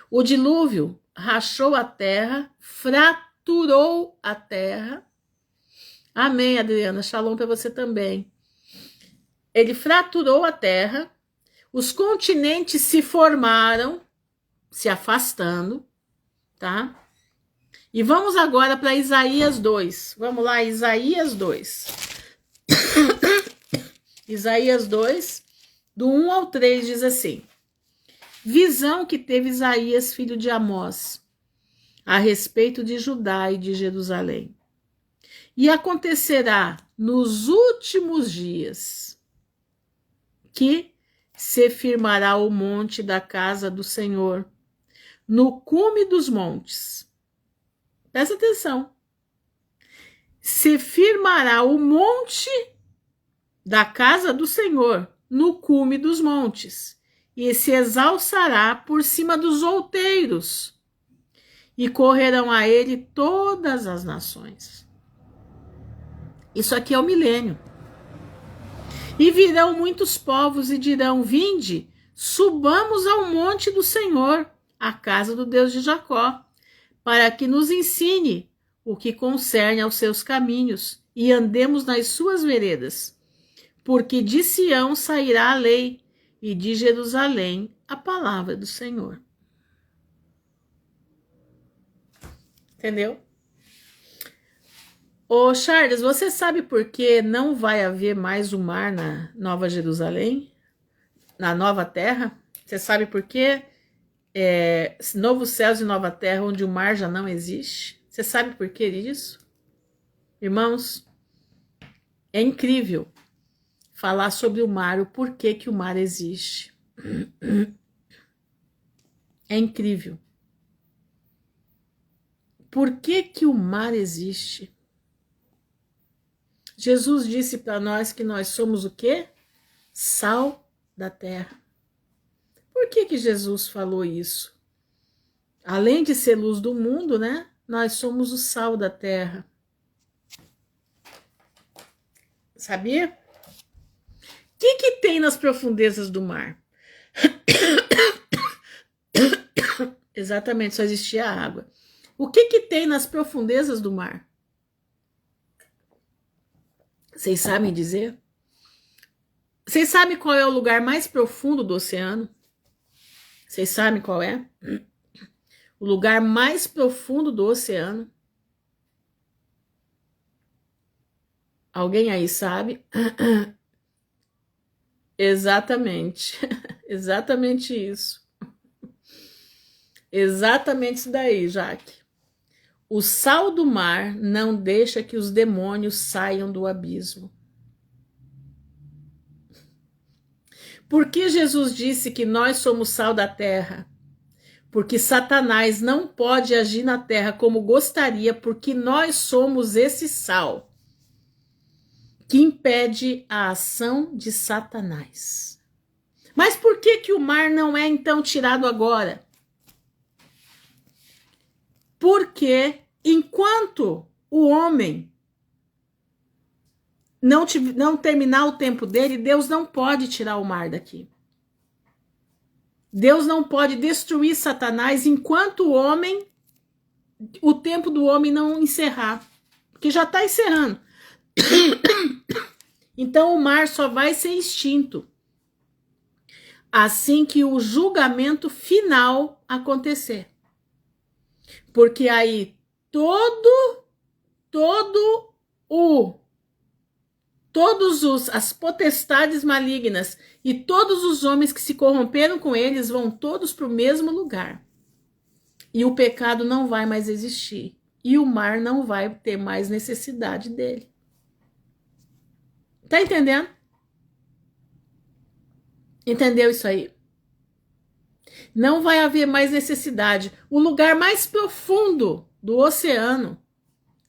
S1: O dilúvio rachou a terra, fraturou a terra. Amém, Adriana. Shalom para você também. Ele fraturou a terra, os continentes se formaram, se afastando, tá? E vamos agora para Isaías 2. Vamos lá, Isaías 2. Isaías 2, do 1 ao 3, diz assim: visão que teve Isaías, filho de Amós, a respeito de Judá e de Jerusalém. E acontecerá nos últimos dias que se firmará o monte da casa do Senhor, no cume dos montes. Presta atenção. Se firmará o monte da casa do Senhor, no cume dos montes, e se exalçará por cima dos outeiros, e correrão a ele todas as nações. Isso aqui é o milênio. E virão muitos povos e dirão: vinde, subamos ao monte do Senhor, à casa do Deus de Jacó, para que nos ensine o que concerne aos seus caminhos, e andemos nas suas veredas. Porque de Sião sairá a lei, e de Jerusalém a palavra do Senhor. Entendeu? Ô Charles, você sabe por que não vai haver mais o mar na Nova Jerusalém? Na Nova Terra? Você sabe por quê? Novos céus e nova terra, onde o mar já não existe. Você sabe por que disso? Irmãos, é incrível falar sobre o mar, o porquê que o mar existe. É incrível. Por que que o mar existe? Jesus disse para nós que nós somos o quê? Sal da terra. Por que que Jesus falou isso? Além de ser luz do mundo, né? Nós somos o sal da terra. Sabia? O que tem nas profundezas do mar? Exatamente, só existia água. O que tem nas profundezas do mar? Vocês sabem dizer? Vocês sabem qual é o lugar mais profundo do oceano? Vocês sabem qual é? O lugar mais profundo do oceano? Alguém aí sabe? Exatamente. Exatamente isso. Exatamente isso daí, Jaque. O sal do mar não deixa que os demônios saiam do abismo. Por que Jesus disse que nós somos sal da terra? Porque Satanás não pode agir na terra como gostaria, porque nós somos esse sal que impede a ação de Satanás. Mas por que que o mar não é então tirado agora? Porque enquanto o homem não terminar o tempo dele, Deus não pode tirar o mar daqui. Deus não pode destruir Satanás enquanto o tempo do homem não encerrar. Porque já está encerrando. Então o mar só vai ser extinto assim que o julgamento final acontecer. Porque aí as potestades malignas e todos os homens que se corromperam com eles vão todos para o mesmo lugar. E o pecado não vai mais existir. E o mar não vai ter mais necessidade dele. Tá entendendo? Entendeu isso aí? Não vai haver mais necessidade. O lugar mais profundo do oceano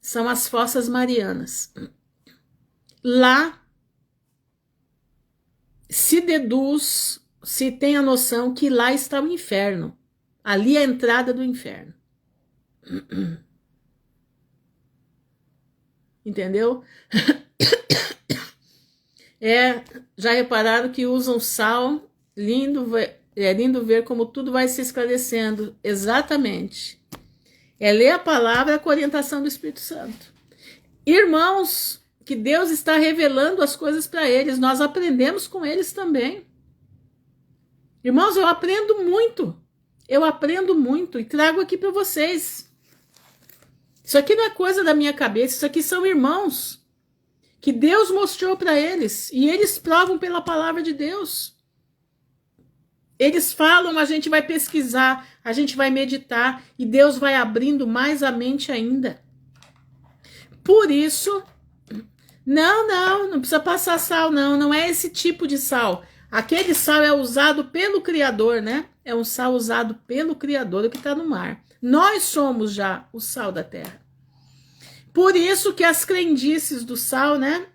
S1: são as fossas marianas. Lá se deduz, se tem a noção que lá está o inferno. Ali é a entrada do inferno. Entendeu? Já repararam que usam sal? É lindo ver como tudo vai se esclarecendo. Exatamente. É ler a palavra com a orientação do Espírito Santo. Irmãos, que Deus está revelando as coisas para eles. Nós aprendemos com eles também. Irmãos, eu aprendo muito. Eu aprendo muito e trago aqui para vocês. Isso aqui não é coisa da minha cabeça. Isso aqui são irmãos que Deus mostrou para eles. E eles provam pela palavra de Deus. Eles falam, a gente vai pesquisar, a gente vai meditar e Deus vai abrindo mais a mente ainda. Por isso, não precisa passar sal, não é esse tipo de sal. Aquele sal é usado pelo Criador, né? É um sal usado pelo Criador, o que está no mar. Nós somos já o sal da terra. Por isso que as crendices do sal, né?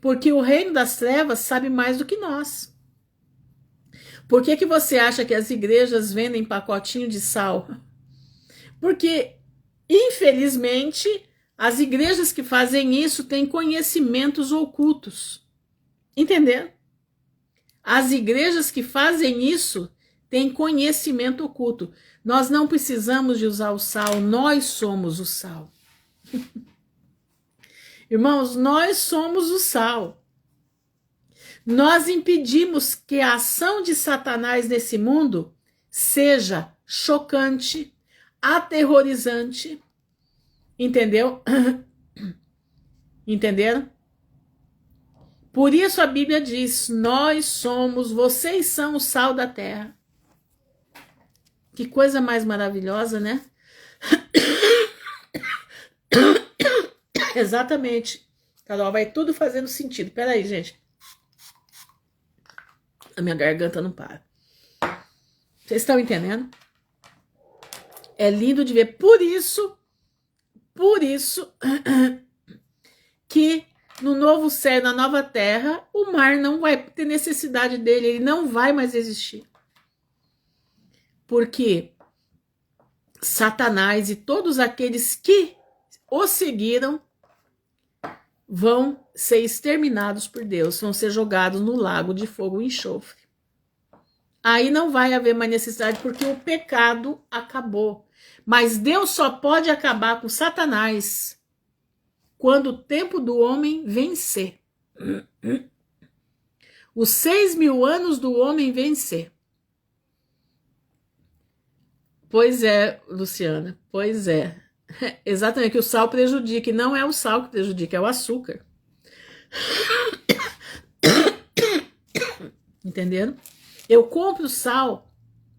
S1: Porque o reino das trevas sabe mais do que nós. Por que você acha que as igrejas vendem pacotinho de sal? Porque, infelizmente, as igrejas que fazem isso têm conhecimentos ocultos. Entendeu? As igrejas que fazem isso têm conhecimento oculto. Nós não precisamos de usar o sal, nós somos o sal. Irmãos, nós somos o sal. Nós impedimos que a ação de Satanás nesse mundo seja chocante, aterrorizante. Entendeu? Entenderam? Por isso a Bíblia diz, vocês são o sal da terra. Que coisa mais maravilhosa, né? Exatamente. Carol, vai tudo fazendo sentido. Peraí, gente. A minha garganta não para. Vocês estão entendendo? É lindo de ver. Por isso que no novo céu, na nova terra, o mar não vai ter necessidade dele, ele não vai mais existir. Porque Satanás e todos aqueles que o seguiram vão ser exterminados por Deus, vão ser jogados no lago de fogo e enxofre. Aí não vai haver mais necessidade, porque o pecado acabou. Mas Deus só pode acabar com Satanás quando o tempo do homem vencer. Os 6.000 anos do homem vencer. Pois é, Luciana, pois é. Exatamente, que o sal prejudica, e não é o sal que prejudica, é o açúcar. Entenderam? Eu compro sal,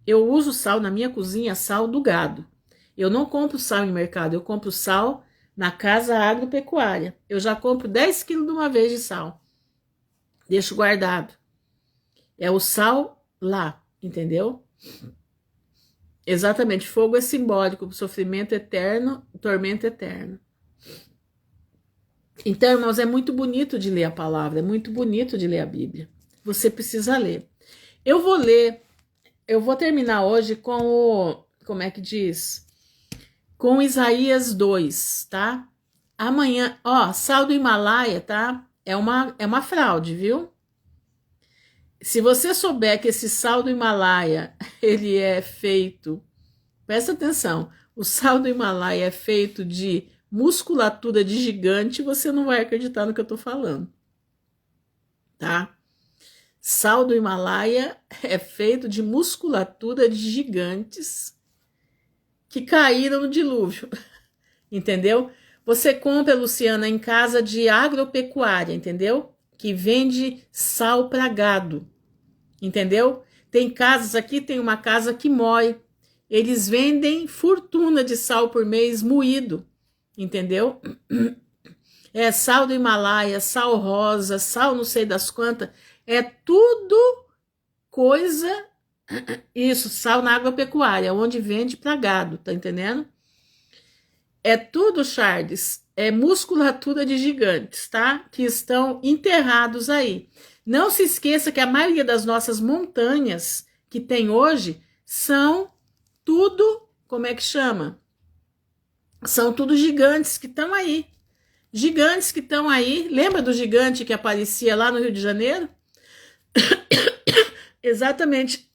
S1: eu uso sal na minha cozinha, sal do gado. Eu não compro sal em mercado, eu compro sal na casa agropecuária. Eu já compro 10 quilos de uma vez de sal. Deixo guardado. É o sal lá, entendeu? Exatamente, fogo é simbólico, sofrimento eterno, tormento eterno. Então, irmãos, é muito bonito de ler a palavra, é muito bonito de ler a Bíblia. Você precisa ler. Eu vou terminar hoje com o, como é que diz? Com Isaías 2, tá? Amanhã, ó, sal do Himalaia, tá? É uma fraude, viu? Se você souber que esse sal do Himalaia, ele é feito, presta atenção, o sal do Himalaia é feito de musculatura de gigante, você não vai acreditar no que eu tô falando, tá? Sal do Himalaia é feito de musculatura de gigantes que caíram no dilúvio, entendeu? Você compra, Luciana, em casa de agropecuária, entendeu? Que vende sal para gado, entendeu? Tem casas aqui, tem uma casa que moe. Eles vendem fortuna de sal por mês moído, entendeu? É sal do Himalaia, sal rosa, sal não sei das quantas. É tudo coisa, isso, sal na agropecuária, onde vende para gado, tá entendendo? É tudo, Charles, é musculatura de gigantes, tá? Que estão enterrados aí. Não se esqueça que a maioria das nossas montanhas que tem hoje são tudo, como é que chama? São tudo gigantes que estão aí. Gigantes que estão aí. Lembra do gigante que aparecia lá no Rio de Janeiro? Exatamente.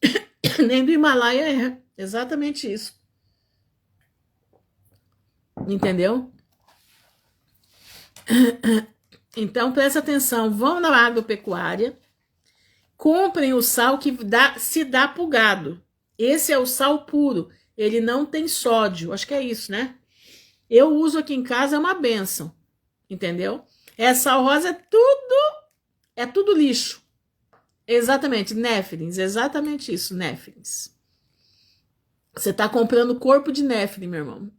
S1: Nem do Himalaia é. Exatamente isso. Entendeu? Então, presta atenção. Vão na agropecuária. Comprem o sal que se dá pro gado. Esse é o sal puro. Ele não tem sódio. Acho que é isso, né? Eu uso aqui em casa, é uma benção. Entendeu? Sal rosa é tudo lixo. Exatamente, néflins, exatamente isso, néflins. Você tá comprando corpo de néflin, meu irmão.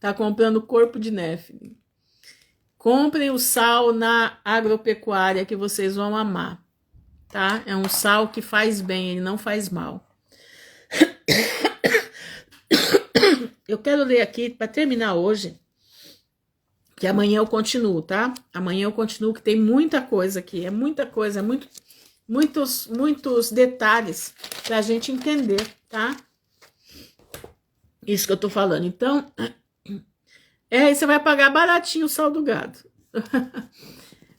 S1: Tá comprando corpo de néflin. Comprem o sal na agropecuária que vocês vão amar, tá? É um sal que faz bem, ele não faz mal. Eu quero ler aqui, para terminar hoje, que amanhã eu continuo, tá? Amanhã eu continuo, que tem muita coisa aqui, é muita coisa, muitos detalhes pra gente entender, tá? Isso que eu tô falando. Então, você vai pagar baratinho o sal do gado.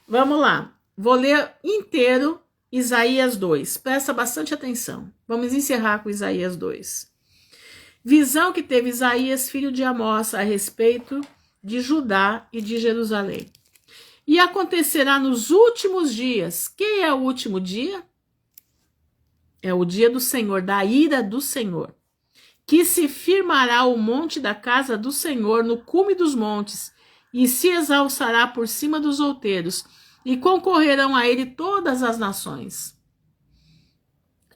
S1: Vamos lá. Vou ler inteiro Isaías 2. Presta bastante atenção. Vamos encerrar com Isaías 2. Visão que teve Isaías, filho de Amós, a respeito de Judá e de Jerusalém. E acontecerá nos últimos dias. Quem é o último dia? É o dia do Senhor, da ira do Senhor. Que se firmará o monte da casa do Senhor no cume dos montes, e se exalçará por cima dos outeiros, e concorrerão a ele todas as nações.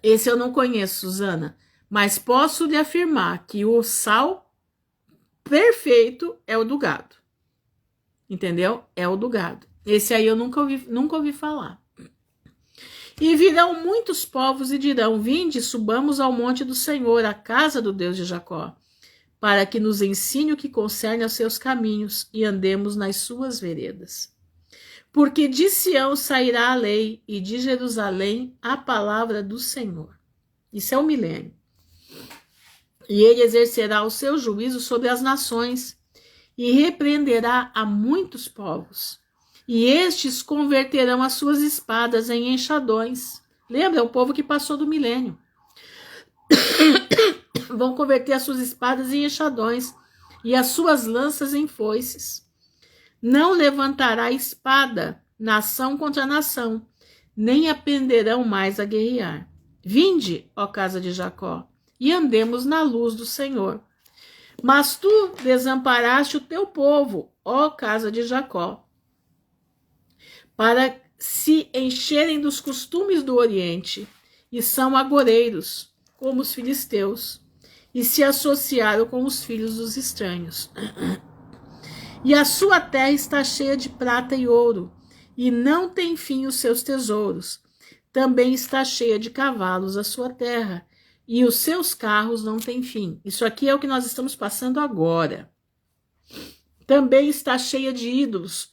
S1: Esse eu não conheço, Suzana, mas posso lhe afirmar que o sal perfeito é o do gado. Entendeu? É o do gado. Esse aí eu nunca ouvi falar. E virão muitos povos e dirão: vinde, subamos ao monte do Senhor, à casa do Deus de Jacó, para que nos ensine o que concerne aos seus caminhos e andemos nas suas veredas. Porque de Sião sairá a lei e de Jerusalém a palavra do Senhor. Isso é o milênio. E ele exercerá o seu juízo sobre as nações e repreenderá a muitos povos. E estes converterão as suas espadas em enxadões. Lembra? É o povo que passou do milênio. Vão converter as suas espadas em enxadões e as suas lanças em foices. Não levantará espada nação contra nação, nem aprenderão mais a guerrear. Vinde, ó casa de Jacó, e andemos na luz do Senhor. Mas tu desamparaste o teu povo, ó casa de Jacó, para se encherem dos costumes do Oriente, e são agoreiros, como os filisteus, e se associaram com os filhos dos estranhos. E a sua terra está cheia de prata e ouro, e não tem fim os seus tesouros. Também está cheia de cavalos a sua terra, e os seus carros não têm fim. Isso aqui é o que nós estamos passando agora. Também está cheia de ídolos.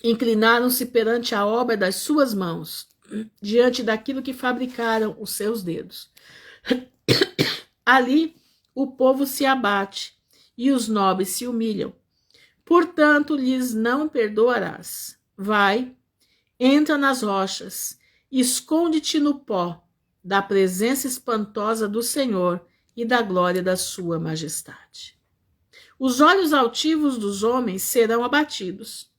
S1: Inclinaram-se perante a obra das suas mãos, diante daquilo que fabricaram os seus dedos. Ali o povo se abate, e os nobres se humilham. Portanto, lhes não perdoarás. Vai, entra nas rochas, esconde-te no pó, da presença espantosa do Senhor e da glória da sua majestade. Os olhos altivos dos homens serão abatidos,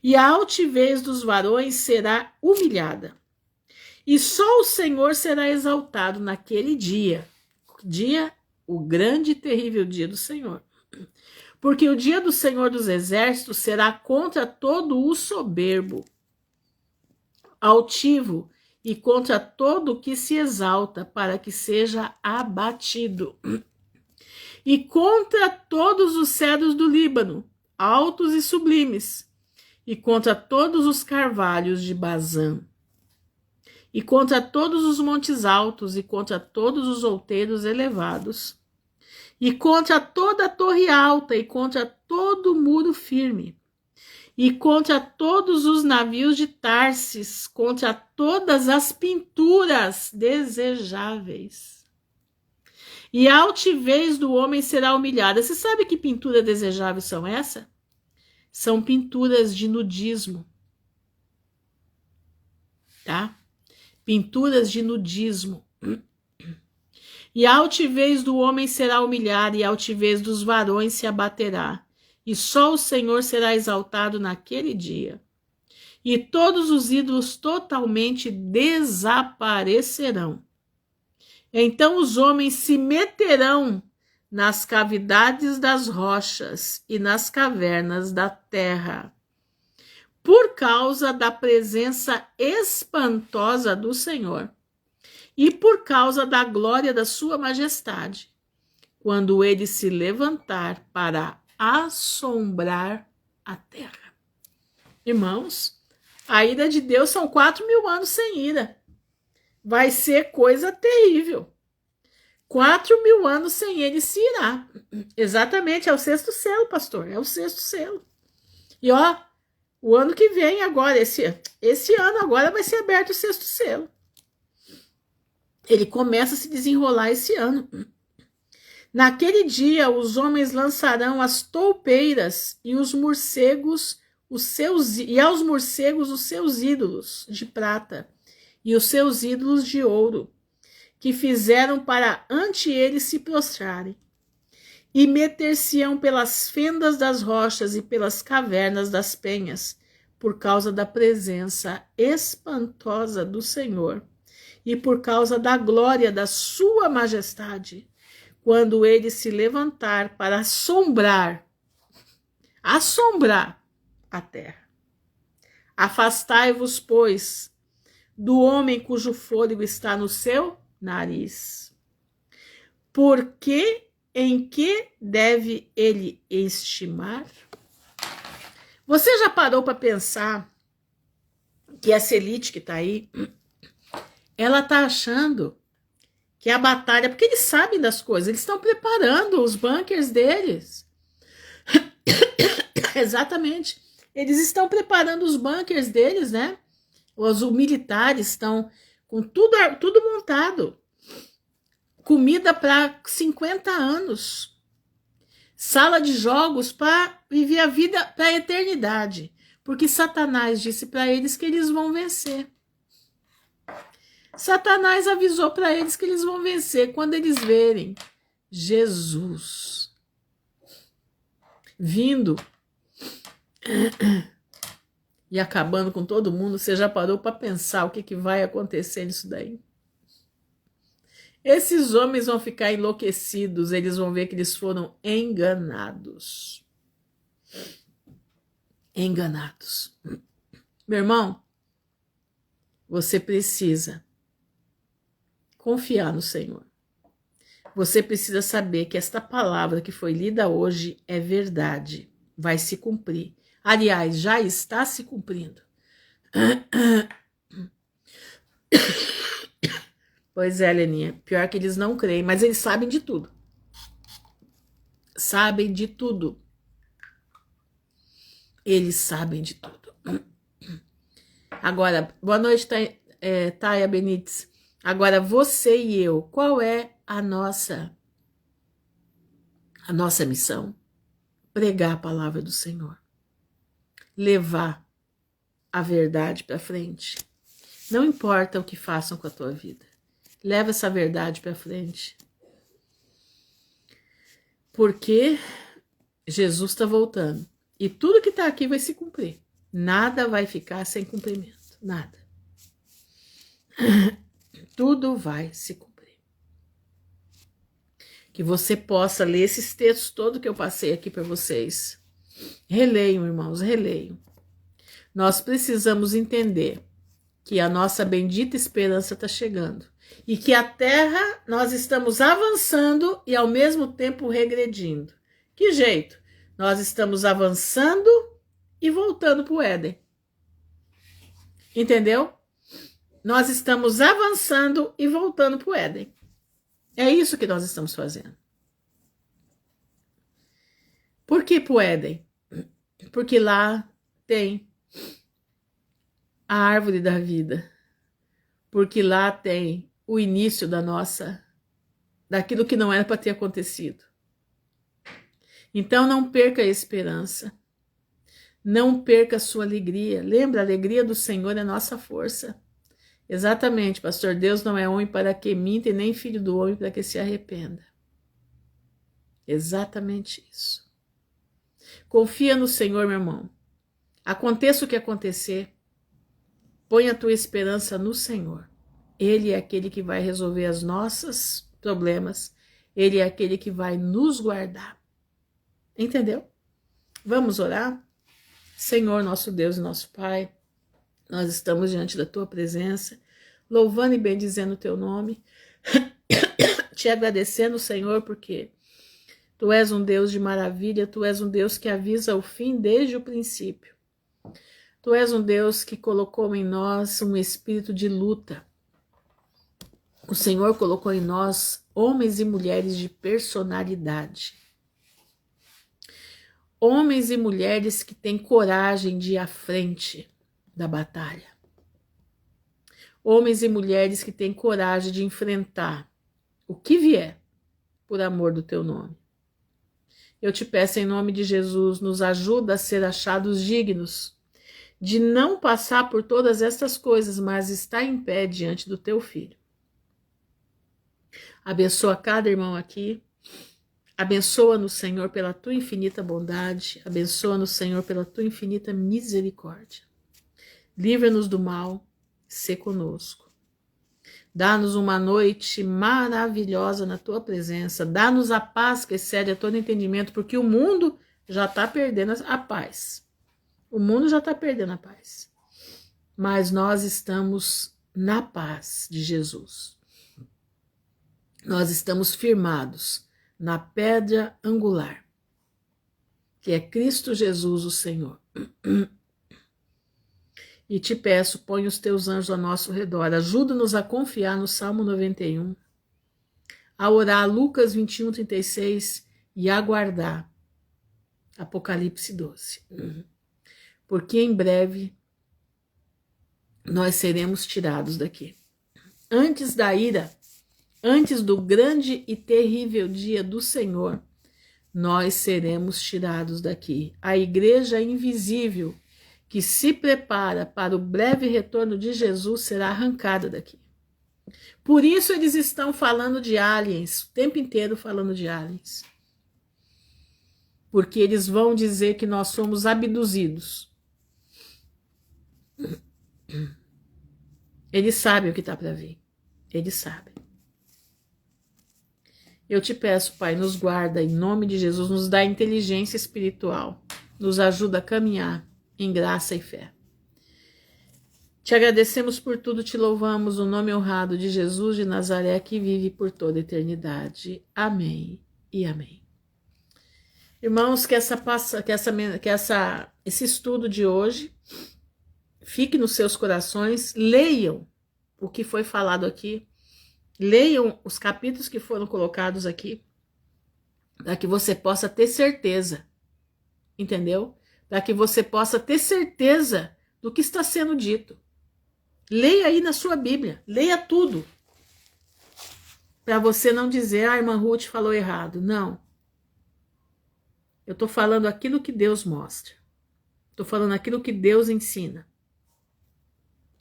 S1: e a altivez dos varões será humilhada. E só o Senhor será exaltado naquele dia, o grande e terrível dia do Senhor. Porque o dia do Senhor dos Exércitos será contra todo o soberbo, altivo, e contra todo o que se exalta, para que seja abatido. E contra todos os cedros do Líbano, altos e sublimes, e contra todos os carvalhos de Bazã, e contra todos os montes altos, e contra todos os outeiros elevados, e contra toda a torre alta, e contra todo muro firme, e contra todos os navios de Tarsis, contra todas as pinturas desejáveis. E a altivez do homem será humilhada. Você sabe que pinturas desejáveis são essas? São pinturas de nudismo, tá? Pinturas de nudismo. E a altivez do homem será humilhada, e a altivez dos varões se abaterá. E só o Senhor será exaltado naquele dia. E todos os ídolos totalmente desaparecerão. Então os homens se meterão nas cavidades das rochas e nas cavernas da terra, por causa da presença espantosa do Senhor e por causa da glória da sua majestade, quando ele se levantar para assombrar a terra. Irmãos, a ira de Deus são 4.000 anos sem ira. Vai ser coisa terrível. 4.000 anos sem ele se irar. Exatamente, é o 6º selo, pastor. É o 6º selo. E ó, o ano que vem agora, esse ano agora vai ser aberto o 6º selo. Ele começa a se desenrolar esse ano. Naquele dia, os homens lançarão as toupeiras e os morcegos, os seus ídolos de prata e os seus ídolos de ouro, que fizeram para ante eles se prostrarem, e meter-se-ão pelas fendas das rochas e pelas cavernas das penhas, por causa da presença espantosa do Senhor, e por causa da glória da sua majestade, quando ele se levantar para assombrar a terra. Afastai-vos, pois, do homem cujo fôlego está no seu nariz. Porque em que deve ele estimar? Você já parou para pensar que essa elite que está aí, ela está achando que a batalha, porque eles sabem das coisas, eles estão preparando os bunkers deles. Exatamente. Eles estão preparando os bunkers deles, né? Os militares estão com tudo montado. Comida para 50 anos. Sala de jogos para viver a vida para a eternidade. Porque Satanás disse para eles que eles vão vencer. Satanás avisou para eles que eles vão vencer quando eles verem Jesus vindo e acabando com todo mundo. Você já parou para pensar o que vai acontecer nisso daí? Esses homens vão ficar enlouquecidos, eles vão ver que eles foram enganados. Enganados. Meu irmão, você precisa confiar no Senhor. Você precisa saber que esta palavra que foi lida hoje é verdade, vai se cumprir. Aliás, já está se cumprindo. Pois é, Leninha, pior que eles não creem, mas eles sabem de tudo. Sabem de tudo. Eles sabem de tudo. Agora, boa noite, Taia Benites. Agora, você e eu, qual é a nossa missão? Pregar a palavra do Senhor. Levar a verdade para frente. Não importa o que façam com a tua vida. Leva essa verdade para frente. Porque Jesus está voltando. E tudo que está aqui vai se cumprir. Nada vai ficar sem cumprimento, nada. Tudo vai se cumprir. Que você possa ler esses textos todos que eu passei aqui para vocês. Releiam, irmãos, releiam. Nós precisamos entender que a nossa bendita esperança está chegando. E que a terra nós estamos avançando e ao mesmo tempo regredindo. Que jeito? Nós estamos avançando e voltando para o Éden. Entendeu? Nós estamos avançando e voltando para o Éden. É isso que nós estamos fazendo. Por que para o Éden? Porque lá tem a árvore da vida. Porque lá tem o início daquilo que não era para ter acontecido. Então não perca a esperança. Não perca a sua alegria. Lembra, a alegria do Senhor é nossa força. Exatamente, pastor, Deus não é homem para que minta e nem filho do homem para que se arrependa. Exatamente isso. Confia no Senhor, meu irmão. Aconteça o que acontecer, põe a tua esperança no Senhor. Ele é aquele que vai resolver os nossos problemas. Ele é aquele que vai nos guardar. Entendeu? Vamos orar? Senhor, nosso Deus e nosso Pai, nós estamos diante da tua presença, louvando e bendizendo o teu nome, te agradecendo, Senhor, porque tu és um Deus de maravilha, tu és um Deus que avisa o fim desde o princípio. Tu és um Deus que colocou em nós um espírito de luta. O Senhor colocou em nós homens e mulheres de personalidade. Homens e mulheres que têm coragem de ir à frente da batalha. Homens e mulheres que têm coragem de enfrentar o que vier por amor do teu nome. Eu te peço em nome de Jesus, nos ajuda a ser achados dignos de não passar por todas estas coisas, mas estar em pé diante do teu Filho. Abençoa cada irmão aqui. Abençoa-nos, Senhor, pela tua infinita bondade. Abençoa-nos, Senhor, pela tua infinita misericórdia. Livra-nos do mal, sê conosco. Dá-nos uma noite maravilhosa na tua presença. Dá-nos a paz que excede a todo entendimento, porque o mundo já está perdendo a paz. O mundo já está perdendo a paz. Mas nós estamos na paz de Jesus. Nós estamos firmados na pedra angular, que é Cristo Jesus, o Senhor. E te peço, põe os teus anjos ao nosso redor, ajuda-nos a confiar no Salmo 91, a orar Lucas 21:36 e aguardar Apocalipse 12. Porque em breve nós seremos tirados daqui. Antes da ira, antes do grande e terrível dia do Senhor, nós seremos tirados daqui. A igreja invisível que se prepara para o breve retorno de Jesus será arrancada daqui. Por isso eles estão falando de aliens, o tempo inteiro falando de aliens. Porque eles vão dizer que nós somos abduzidos. Eles sabem o que está para vir. Eles sabem. Eu te peço, Pai, nos guarda em nome de Jesus, nos dá inteligência espiritual, nos ajuda a caminhar em graça e fé. Te agradecemos por tudo, te louvamos no nome honrado de Jesus de Nazaré, que vive por toda a eternidade. Amém e amém. Irmãos, que esse estudo de hoje fique nos seus corações, leiam o que foi falado aqui, leiam os capítulos que foram colocados aqui, para que você possa ter certeza, entendeu? Para que você possa ter certeza do que está sendo dito. Leia aí na sua Bíblia, leia tudo. Para você não dizer, a irmã Ruth falou errado. Não. Eu estou falando aquilo que Deus mostra. Estou falando aquilo que Deus ensina.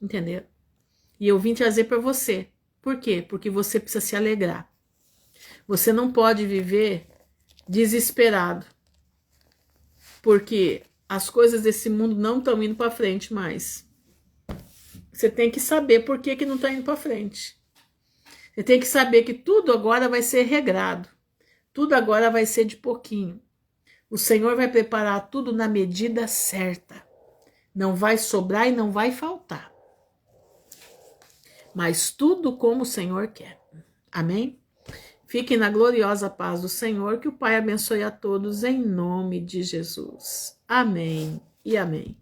S1: Entendeu? E eu vim trazer para você. Por quê? Porque você precisa se alegrar. Você não pode viver desesperado. Porque as coisas desse mundo não estão indo para frente mais. Você tem que saber por que não está indo para frente. Você tem que saber que tudo agora vai ser regrado. Tudo agora vai ser de pouquinho. O Senhor vai preparar tudo na medida certa. Não vai sobrar e não vai faltar. Mas tudo como o Senhor quer. Amém? Fiquem na gloriosa paz do Senhor, que o Pai abençoe a todos em nome de Jesus. Amém e amém.